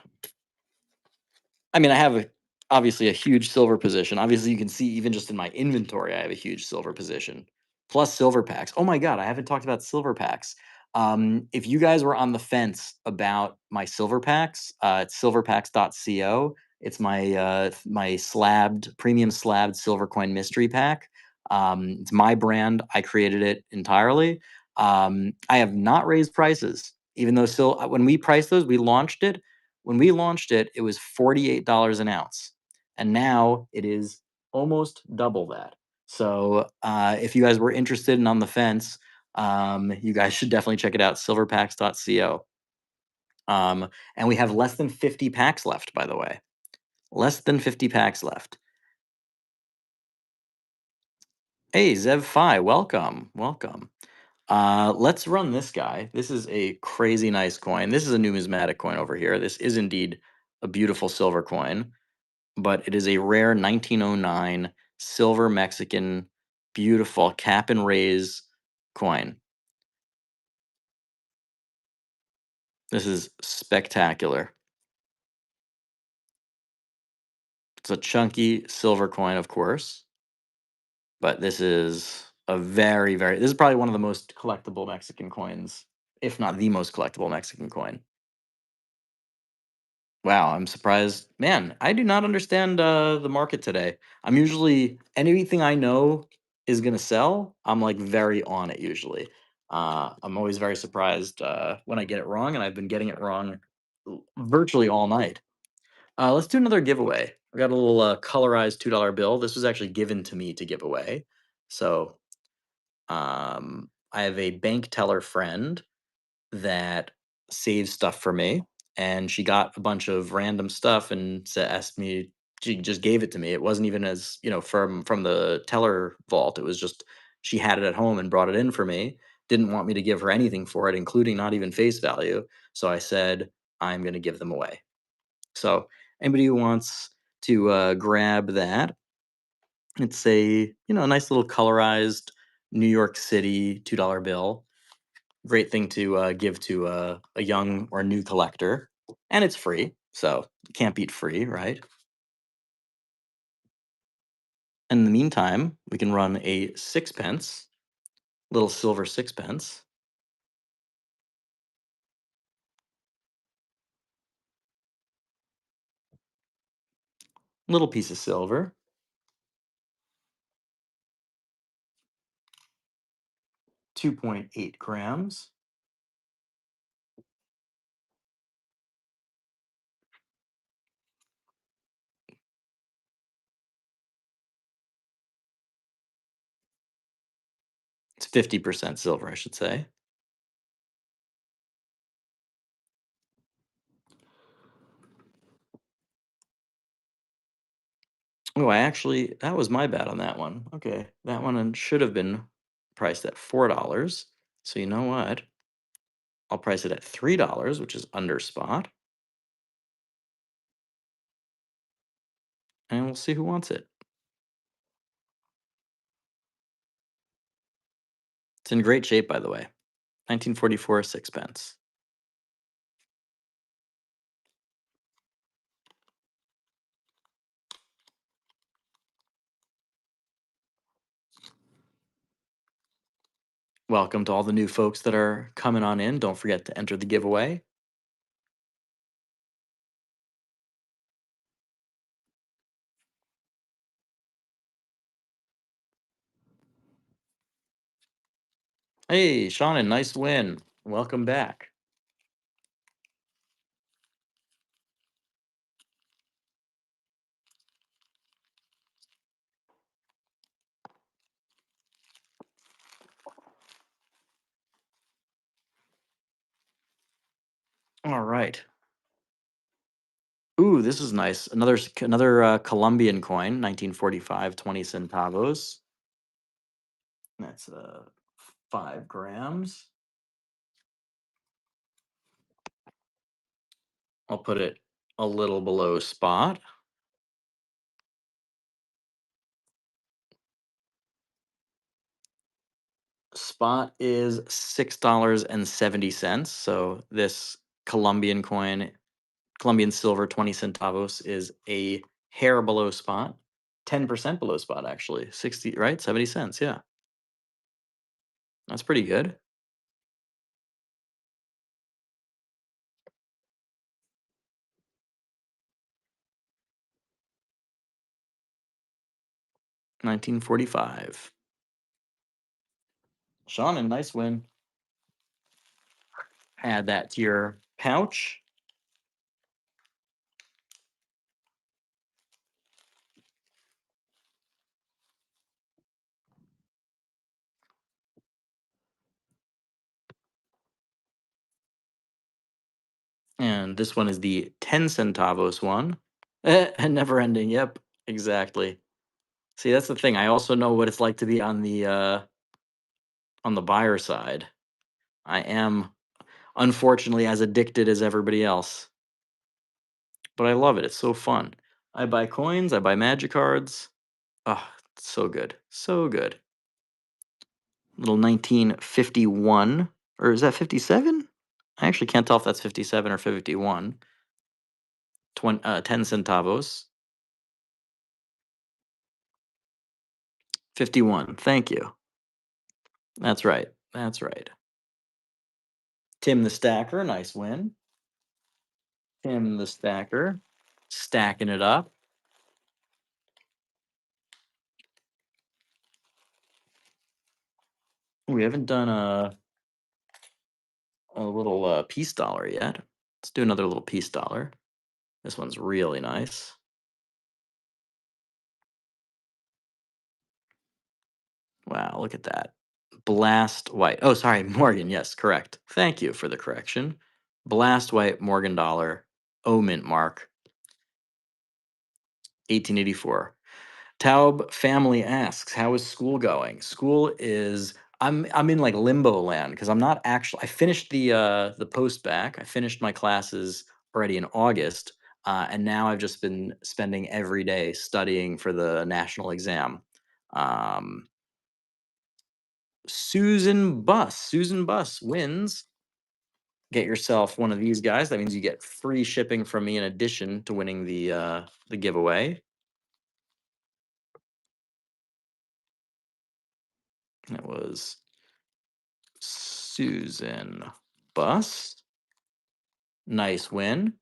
I mean, I have obviously a huge silver position. Obviously, you can see even just in my inventory, I have a huge silver position. Plus silver packs. Oh my god, I haven't talked about silver packs. If you guys were on the fence about my silver packs, it's silverpacks.co. It's my slabbed premium slabbed silver coin mystery pack. It's my brand. I created it entirely. I have not raised prices, even though still when we priced those, we launched it when we launched it, it was $48 an ounce. And now it is almost double that. So if you guys were interested and on the fence, you guys should definitely check it out, silverpacks.co. And we have less than 50 packs left, by the way. Less than 50 packs left. Hey, Zev Phi, welcome. Welcome. Let's run this guy. This is a crazy nice coin. This is a numismatic coin over here. This is indeed a beautiful silver coin, but it is a rare 1909 silver Mexican, beautiful cap and raise coin. This is spectacular. It's a chunky silver coin, of course, but this is a this is probably one of the most collectible Mexican coins, if not the most collectible Mexican coin. Wow, I'm surprised. Man, I do not understand the market today. I'm usually anything I know is gonna sell. I'm like very on it usually. I'm always very surprised when I get it wrong, and I've been getting it wrong virtually all night. Let's do another giveaway. I got a little colorized $2 bill. This was actually given to me to give away. So I have a bank teller friend that saves stuff for me, and she got a bunch of random stuff and asked me. She just gave it to me. It wasn't even as from the teller vault. It was just she had it at home and brought it in for me. Didn't want me to give her anything for it, including not even face value. So I said I'm going to give them away. So anybody who wants to grab that, it's a nice little colorized New York City $2 bill. Great thing to give to a young or new collector, and it's free, so you can't beat free, right? In the meantime, we can run a sixpence, little silver sixpence, little piece of silver, 2.8 grams. It's 50% silver, I should say. Oh, that was my bad on that one. Okay, that one should have been priced at $4. So you know what? I'll price it at $3, which is under spot, and we'll see who wants it. It's in great shape, by the way. 1944 sixpence. Welcome to all the new folks that are coming on in. Don't forget to enter the giveaway. Hey, Shannon, nice win. Welcome back. All right. Ooh, this is nice. Another Colombian coin, 1945, 20 centavos. That's 5 grams. I'll put it a little below spot. Spot is $6.70. So this Colombian coin, Colombian silver 20 centavos, is a hair below spot. 10% below spot, actually. 60, right? 70 cents. Yeah. That's pretty good. $19.45. Sean, nice win. Add that to your pouch. And this one is the 10 centavos one. And never ending. Yep, exactly. See, that's the thing. I also know what it's like to be on the buyer side. I am unfortunately as addicted as everybody else. But I love it. It's so fun. I buy coins, I buy magic cards. Oh, it's so good. So good. Little 1951. Or is that 57? I actually can't tell if that's 57 or 51. 10 centavos. 51. Thank you. That's right. That's right. Tim the Stacker. Nice win. Tim the Stacker. Stacking it up. We haven't done a little peace dollar yet. Let's do another little peace dollar. This one's really nice. Wow, look at that. Blast White. Oh, sorry, Morgan. Yes, correct. Thank you for the correction. Blast White Morgan dollar. O mint mark. 1884. Taub family asks, "How is school going?" School is I'm in like limbo land because I'm not actually. I finished the post back. I finished my classes already in August, and now I've just been spending every day studying for the national exam. Um, Susan Bus wins. Get yourself one of these guys. That means you get free shipping from me in addition to winning the giveaway. That was Susan Bus. Nice win.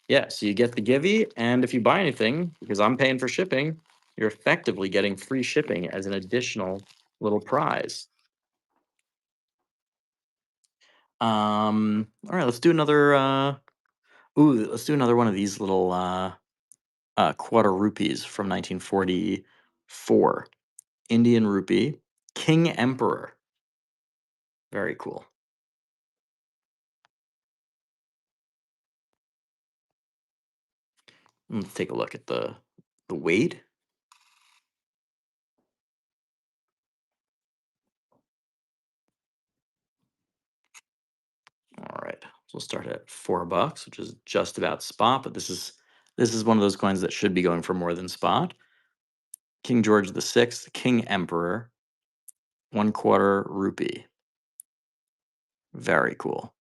Yeah, so you get the givey, and if you buy anything, because I'm paying for shipping, you're effectively getting free shipping as an additional little prize. All right, let's do another. Let's do another one of these little quarter rupees from 1944. Indian rupee, King Emperor. Very cool. Let's take a look at the weight. All right, so we'll start at $4, which is just about spot, but this is one of those coins that should be going for more than spot. King George VI, King Emperor, 1/4 rupee. Very cool.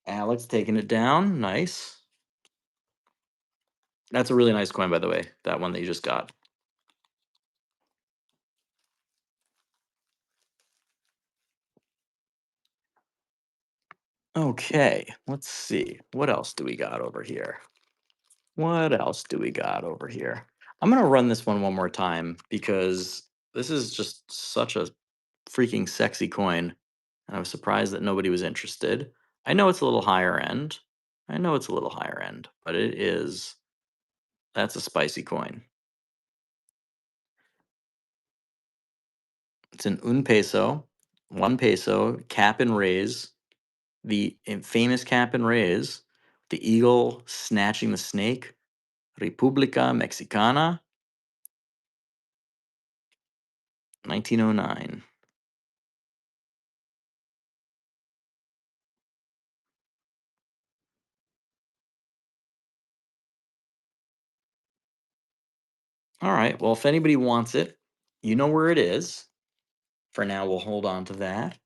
Alex taking it down. Nice. That's a really nice coin, by the way. That one that you just got. Okay, let's see. What else do we got over here? What else do we got over here? I'm gonna run this one more time because this is just such a freaking sexy coin, and I was surprised that nobody was interested. I know it's a little higher end. I know it's a little higher end, but it is. That's a spicy coin. It's an un peso, 1 peso, cap and raise, the famous cap and raise, the eagle snatching the snake, República Mexicana, 1909. All right. Well, if anybody wants it, you know where it is. For now, we'll hold on to that.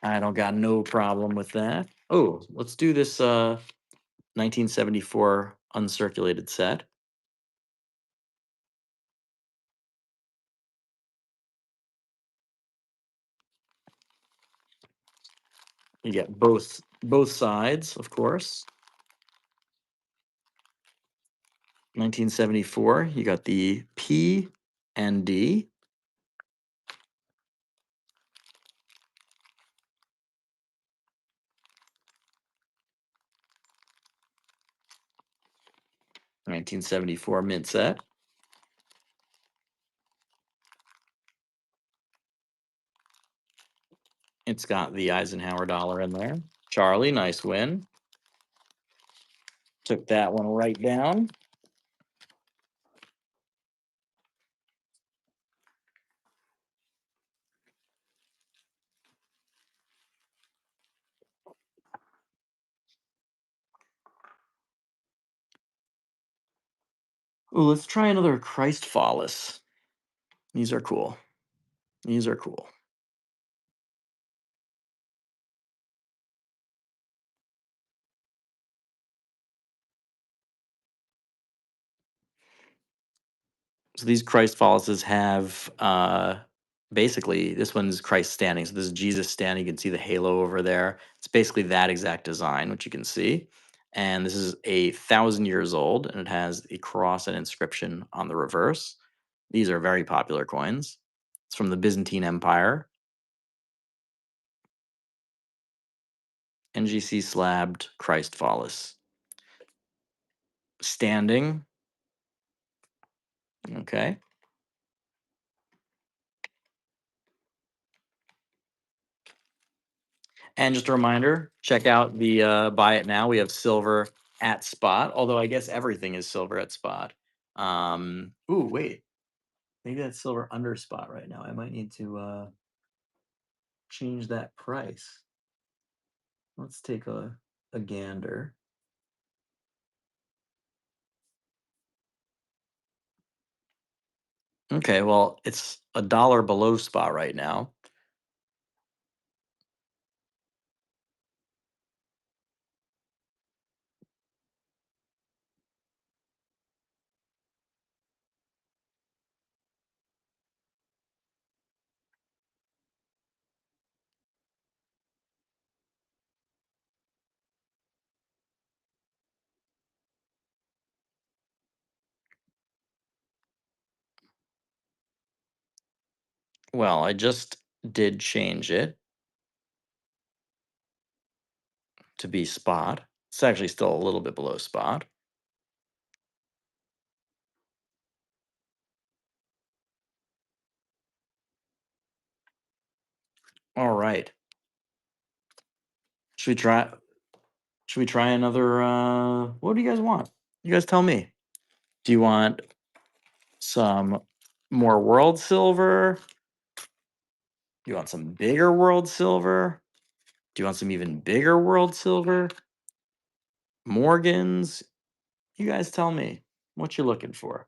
I don't got no problem with that. Oh, let's do this 1974 uncirculated set. You get both sides, of course. 1974, you got the P and D. 1974 mint set. It's got the Eisenhower dollar in there. Charlie, nice win. Took that one right down. Ooh, let's try another Christ Follis. These are cool. These are cool. So these Christ Follises have basically this one's Christ standing. So this is Jesus standing. You can see the halo over there. It's basically that exact design, which you can see. And this is 1,000 years old, and it has a cross and inscription on the reverse. These are very popular coins. It's from the Byzantine Empire. NGC slabbed Christ Follis. Standing. Okay. And just a reminder, check out the buy it now. We have silver at spot, although I guess everything is silver at spot. Ooh, wait. Maybe that's silver under spot right now. I might need to change that price. Let's take a gander. Okay, well, it's a dollar below spot right now. Well, I just did change it to be spot. It's actually still a little bit below spot. All right. Should we try should we try another what do you guys want? You guys tell me. Do you want some more world silver? Do you want some bigger world silver? Do you want some even bigger world silver? Morgans? You guys tell me what you're looking for.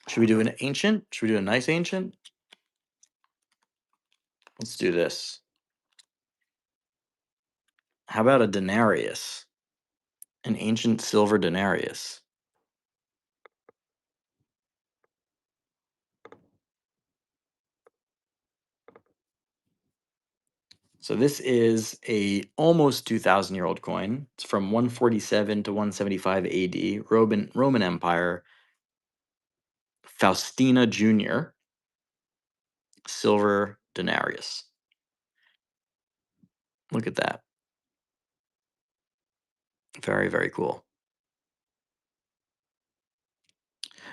Should we do an ancient? Should we do a nice ancient? Let's do this. How about a denarius? An ancient silver denarius. So this is a almost 2,000-year-old coin. It's from 147 to 175 AD, Roman Empire, Faustina Jr., silver denarius. Look at that. Very, very cool.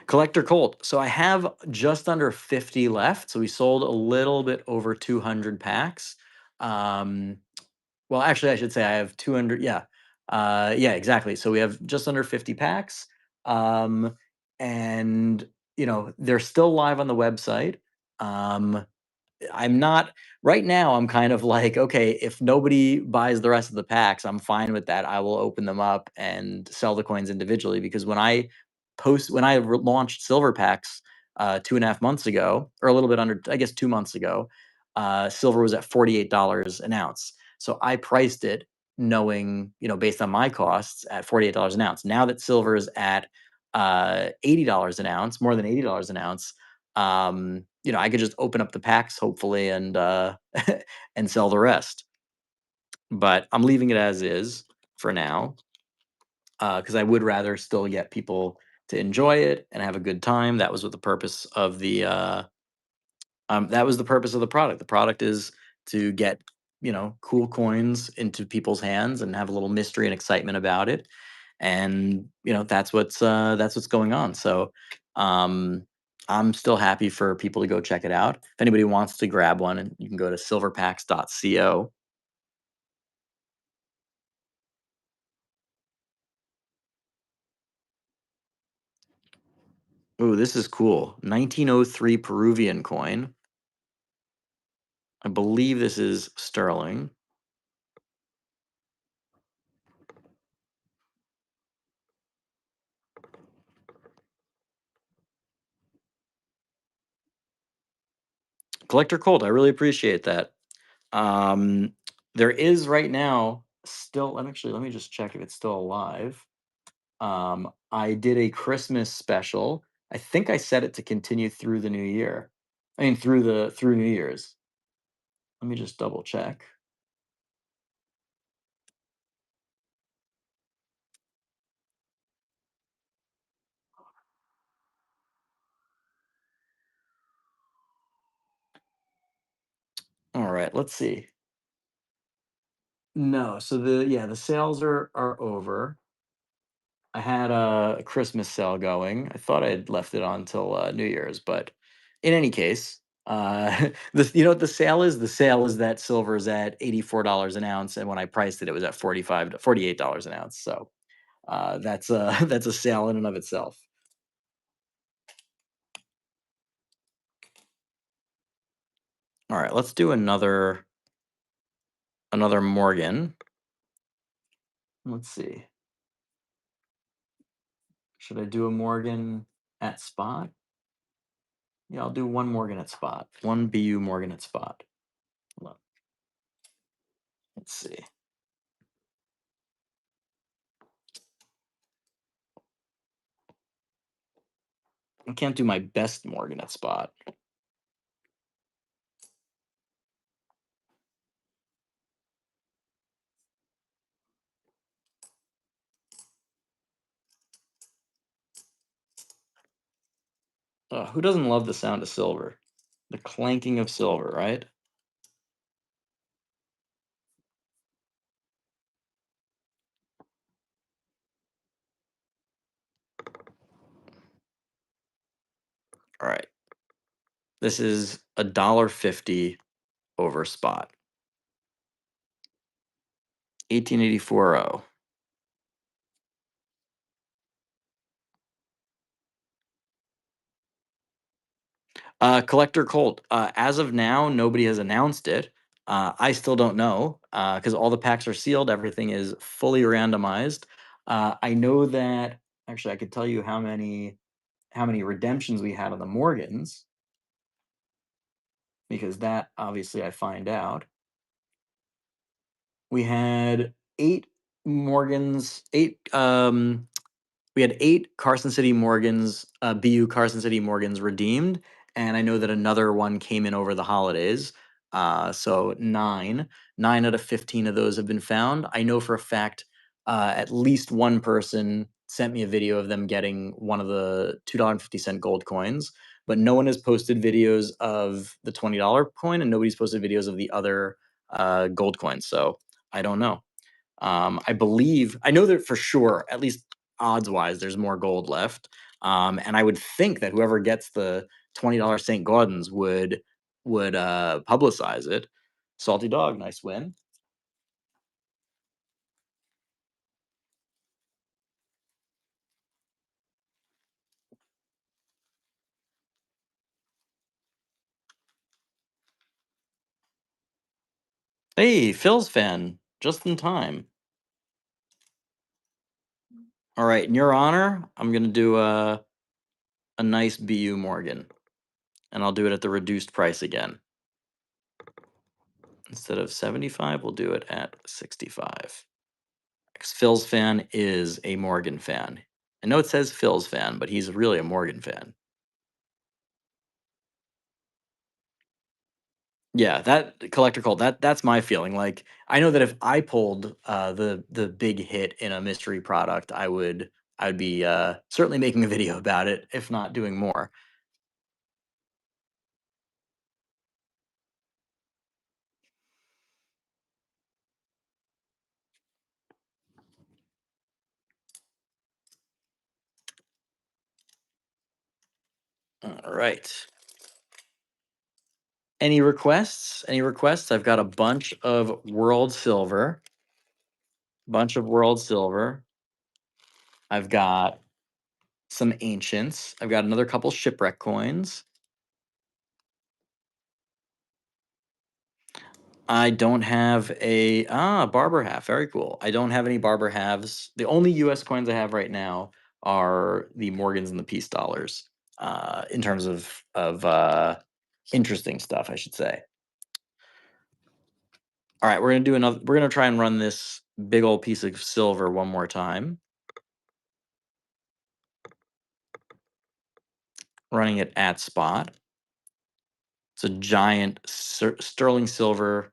Collector Colt. So I have just under 50 left. So we sold a little bit over 200 packs. Um, well, actually, I should say I have 200. Yeah. Yeah, exactly. So we have just under 50 packs. Um, and, they're still live on the website. Um, I'm not right now. I'm kind of like, okay, if nobody buys the rest of the packs, I'm fine with that. I will open them up and sell the coins individually because when I launched silver packs 2.5 months ago, or a little bit under, I guess 2 months ago, silver was at $48 an ounce. So I priced it knowing, based on my costs at $48 an ounce. Now that silver is at $80 an ounce, more than $80 an ounce, I could just open up the packs hopefully and and sell the rest. But I'm leaving it as is for now because I would rather still get people to enjoy it and have a good time. That was what the purpose of that was the purpose of the product. The product is to get cool coins into people's hands and have a little mystery and excitement about it, and that's what's going on. So um, I'm still happy for people to go check it out. If anybody wants to grab one, and you can go to silverpacks.co. Ooh, this is cool. 1903 Peruvian coin. I believe this is sterling. Collector Cold, I really appreciate that. Um, there is right now still. Let me just check if it's still alive. I did a Christmas special. I think I set it to continue through the new year. I mean, through New Year's. Let me just double check. All right, let's see. No, so the sales are over. I had a Christmas sale going. I thought I had left it on till New Year's, but in any case, you know what the sale is? The sale is that silver is at $84 an ounce, and when I priced it, it was at 45 to $48 an ounce. So that's a that's a sale in and of itself. All right, let's do another Morgan. Let's see. Should I do a Morgan at spot? Yeah, I'll do one Morgan at spot. One BU Morgan at spot. Hold on. Let's see. I can't do my best Morgan at spot. Who doesn't love the sound of silver? The clanking of silver, right? All right. This is $1.50 over spot. 1884.0. Collector Colt. As of now, nobody has announced it. I still don't know because all the packs are sealed. Everything is fully randomized. I know that actually I could tell you how many redemptions we had on the Morgans because that obviously I find out. We had eight Morgans, eight we had eight Carson City Morgans, BU Carson City Morgans redeemed, and I know that another one came in over the holidays. So nine out of 15 of those have been found. I know for a fact at least one person sent me a video of them getting one of the $2.50 gold coins, but no one has posted videos of the $20 coin, and nobody's posted videos of the other gold coins. So I don't know. I know that for sure, at least odds wise, there's more gold left. And I would think that whoever gets the $20 St. Gaudens would publicize it. Salty Dog, nice win. Hey, Phil's fan, just in time. All right, in your honor, I'm gonna do a nice BU Morgan, and I'll do it at the reduced price again. Instead of 75, we'll do it at 65. Because Phil's fan is a Morgan fan. I know it says Phil's fan, but he's really a Morgan fan. Yeah, that collector cult, that's my feeling. Like, I know that if I pulled the big hit in a mystery product, I'd be certainly making a video about it, if not doing more. All right. Any requests? Any requests? I've got a bunch of world silver. Bunch of world silver. I've got some ancients. I've got another couple shipwreck coins. I don't have a barber half. Very cool. I don't have any barber halves. The only U.S. coins I have right now are the Morgans and the peace dollars. In terms of interesting stuff, I should say. All right, we're gonna do another. We're gonna try and run this big old piece of silver one more time. Running it at spot. It's a giant sterling silver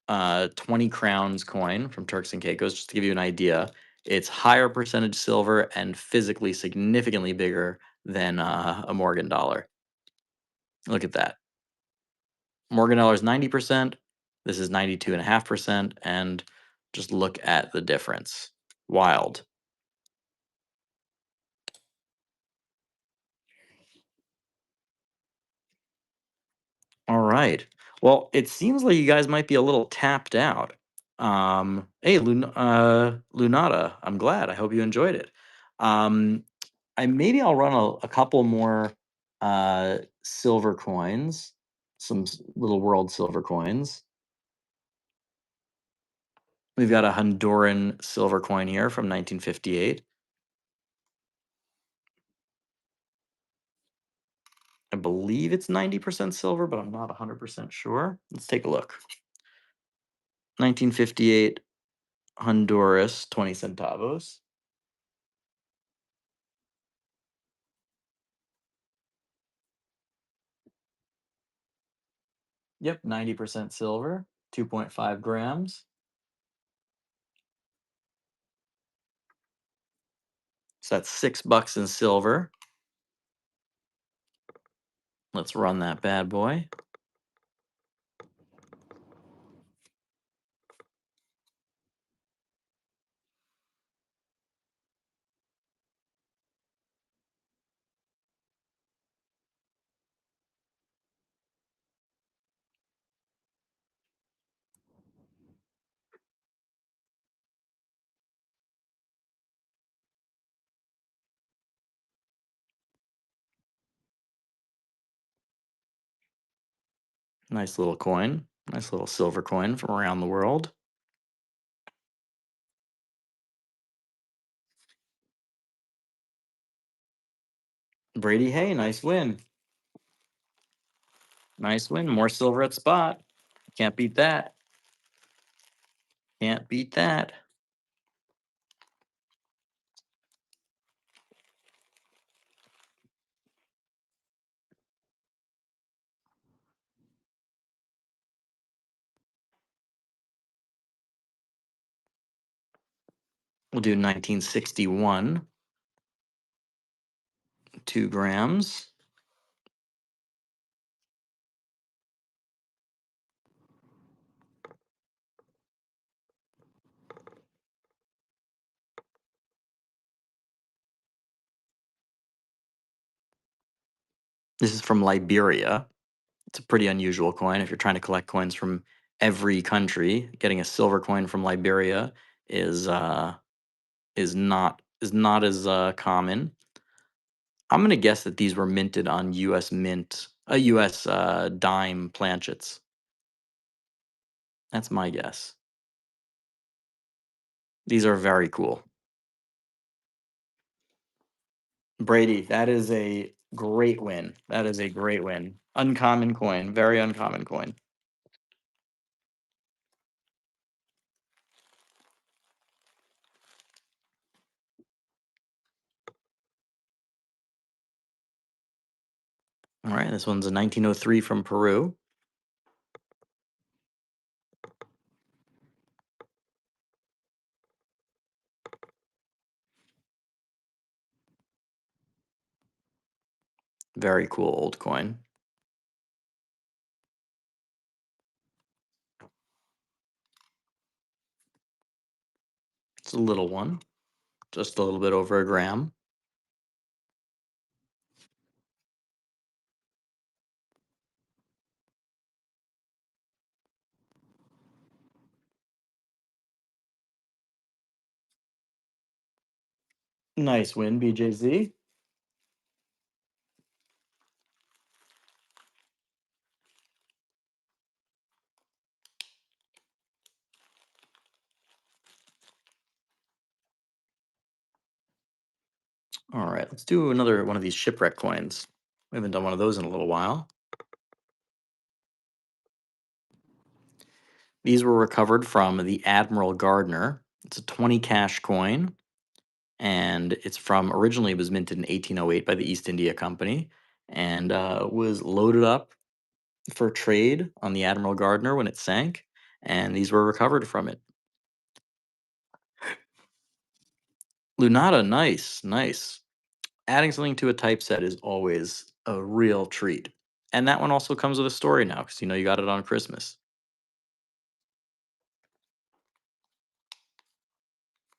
20 crowns coin from Turks and Caicos, just to give you an idea. It's higher percentage silver and physically significantly bigger than a Morgan dollar. Look at that. Morgan dollar is 90%. This is 92.5%. And just look at the difference. Wild. All right. Well, it seems like you guys might be a little tapped out. Hey, Lunata, I'm glad. I hope you enjoyed it. Um, maybe I'll run a couple more silver coins, some little world silver coins. We've got a Honduran silver coin here from 1958. I believe it's 90% silver, but I'm not 100% sure. Let's take a look. 1958 Honduras, 20 centavos. Yep, 90% silver, 2.5 grams. So that's $6 in silver. Let's run that bad boy. Nice little coin. Nice little silver coin from around the world. Brady, hey, nice win. Nice win. More silver at spot. Can't beat that. Can't beat that. We'll do 1961, 2 grams. This is from Liberia. It's a pretty unusual coin. If you're trying to collect coins from every country, getting a silver coin from Liberia is not as common. I'm gonna guess that these were minted on U.S. Mint, U.S. Dime planchets. That's my guess. These are very cool. Brady, that is a great win. That is a great win. Uncommon coin, very uncommon coin. All right, this one's a 1903 from Peru. Very cool old coin. It's a little one, just a little bit over a gram. Nice win, BJZ. All right, let's do another one of these shipwreck coins. We haven't done one of those in a little while. These were recovered from the Admiral Gardner. It's a 20 cash coin, and it's from originally it was minted in 1808 by the East India Company, and was loaded up for trade on the Admiral Gardner when it sank, and these were recovered from it. Lunata, nice, nice. Adding something to a typeset is always a real treat. And that one also comes with a story now because you know you got it on Christmas.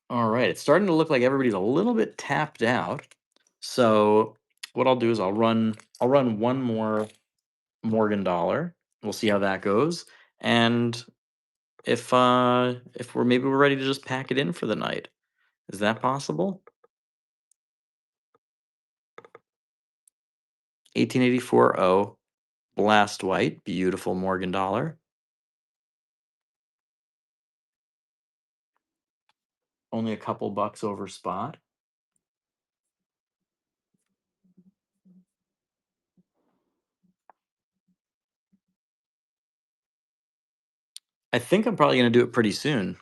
All right, it's starting to look like everybody's a little bit tapped out. So what I'll do is I'll run one more Morgan dollar. We'll see how that goes. And if we're ready to just pack it in for the night. Is that possible? 1884 O, blast white, beautiful Morgan dollar. Only a couple bucks over spot. I think I'm probably going to do it pretty soon.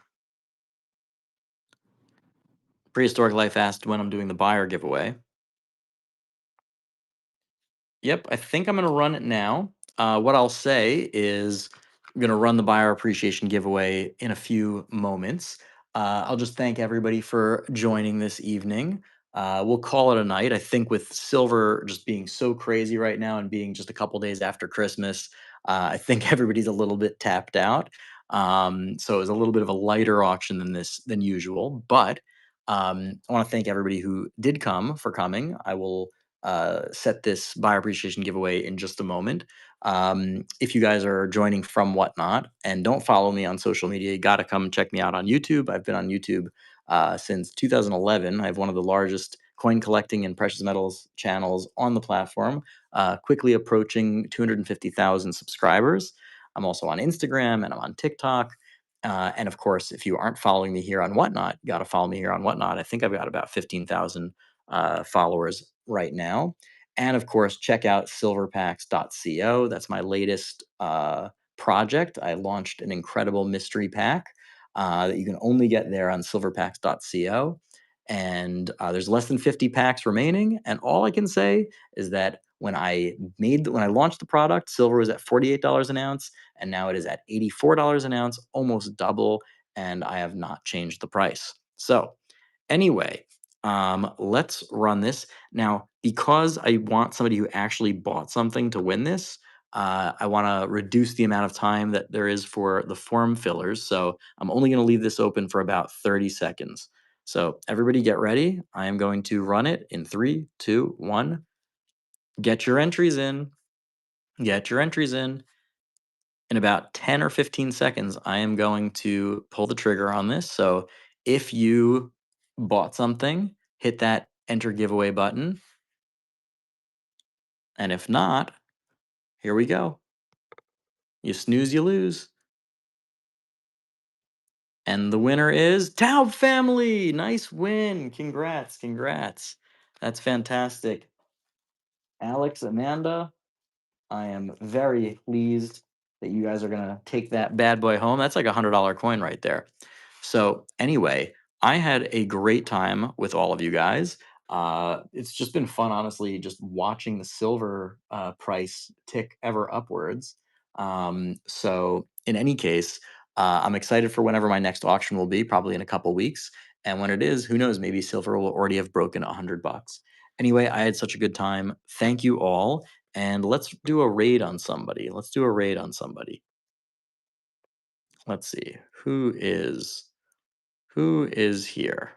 Prehistoric Life asked when I'm doing the buyer giveaway. Yep, I think I'm going to run it now. What I'll say is I'm going to run the buyer appreciation giveaway in a few moments. I'll just thank everybody for joining this evening. We'll call it a night. I think with silver just being so crazy right now and being just a couple days after Christmas, I think everybody's a little bit tapped out. So it was a little bit of a lighter auction than usual. But I want to thank everybody who did come for coming. I will set this buyer appreciation giveaway in just a moment. If you guys are joining from Whatnot and don't follow me on social media, you got to come check me out on YouTube. I've been on YouTube since 2011. I have one of the largest coin collecting and precious metals channels on the platform, quickly approaching 250,000 subscribers. I'm also on Instagram and I'm on TikTok. And of course, if you aren't following me here on Whatnot, you got to follow me here on Whatnot. I think I've got about 15,000 followers right now. And of course, check out silverpacks.co. That's my latest project. I launched an incredible mystery pack that you can only get there on silverpacks.co. And there's less than 50 packs remaining. And all I can say is that when I launched the product, silver was at $48 an ounce, and now it is at $84 an ounce, almost double. And I have not changed the price. So anyway, let's run this. Now, because I want somebody who actually bought something to win this, I want to reduce the amount of time that there is for the form fillers. So I'm only going to leave this open for about 30 seconds. So everybody get ready. I am going to run it in 3, 2, 1. Get your entries in. Get your entries in. In about 10 or 15 seconds, I am going to pull the trigger on this. So if you bought something, hit that enter giveaway button. And if not, here we go. You snooze, you lose. And the winner is Taub Family. Nice win. Congrats. Congrats. That's fantastic. Alex, Amanda, I am very pleased that you guys are going to take that bad boy home. That's like $100 coin right there. So, anyway, I had a great time with all of you guys. It's just been fun, honestly, just watching the silver price tick ever upwards. So, in any case, I'm excited for whenever my next auction will be, probably in a couple weeks. And when it is, who knows, maybe silver will already have broken $100. Anyway, I had such a good time. Thank you all. And let's do a raid on somebody. Let's do a raid on somebody. Let's see. Who is here?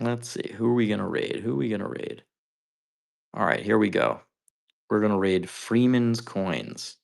Let's see. Who are we gonna raid? Who are we gonna raid? All right, here we go. We're gonna raid Freeman's Coins.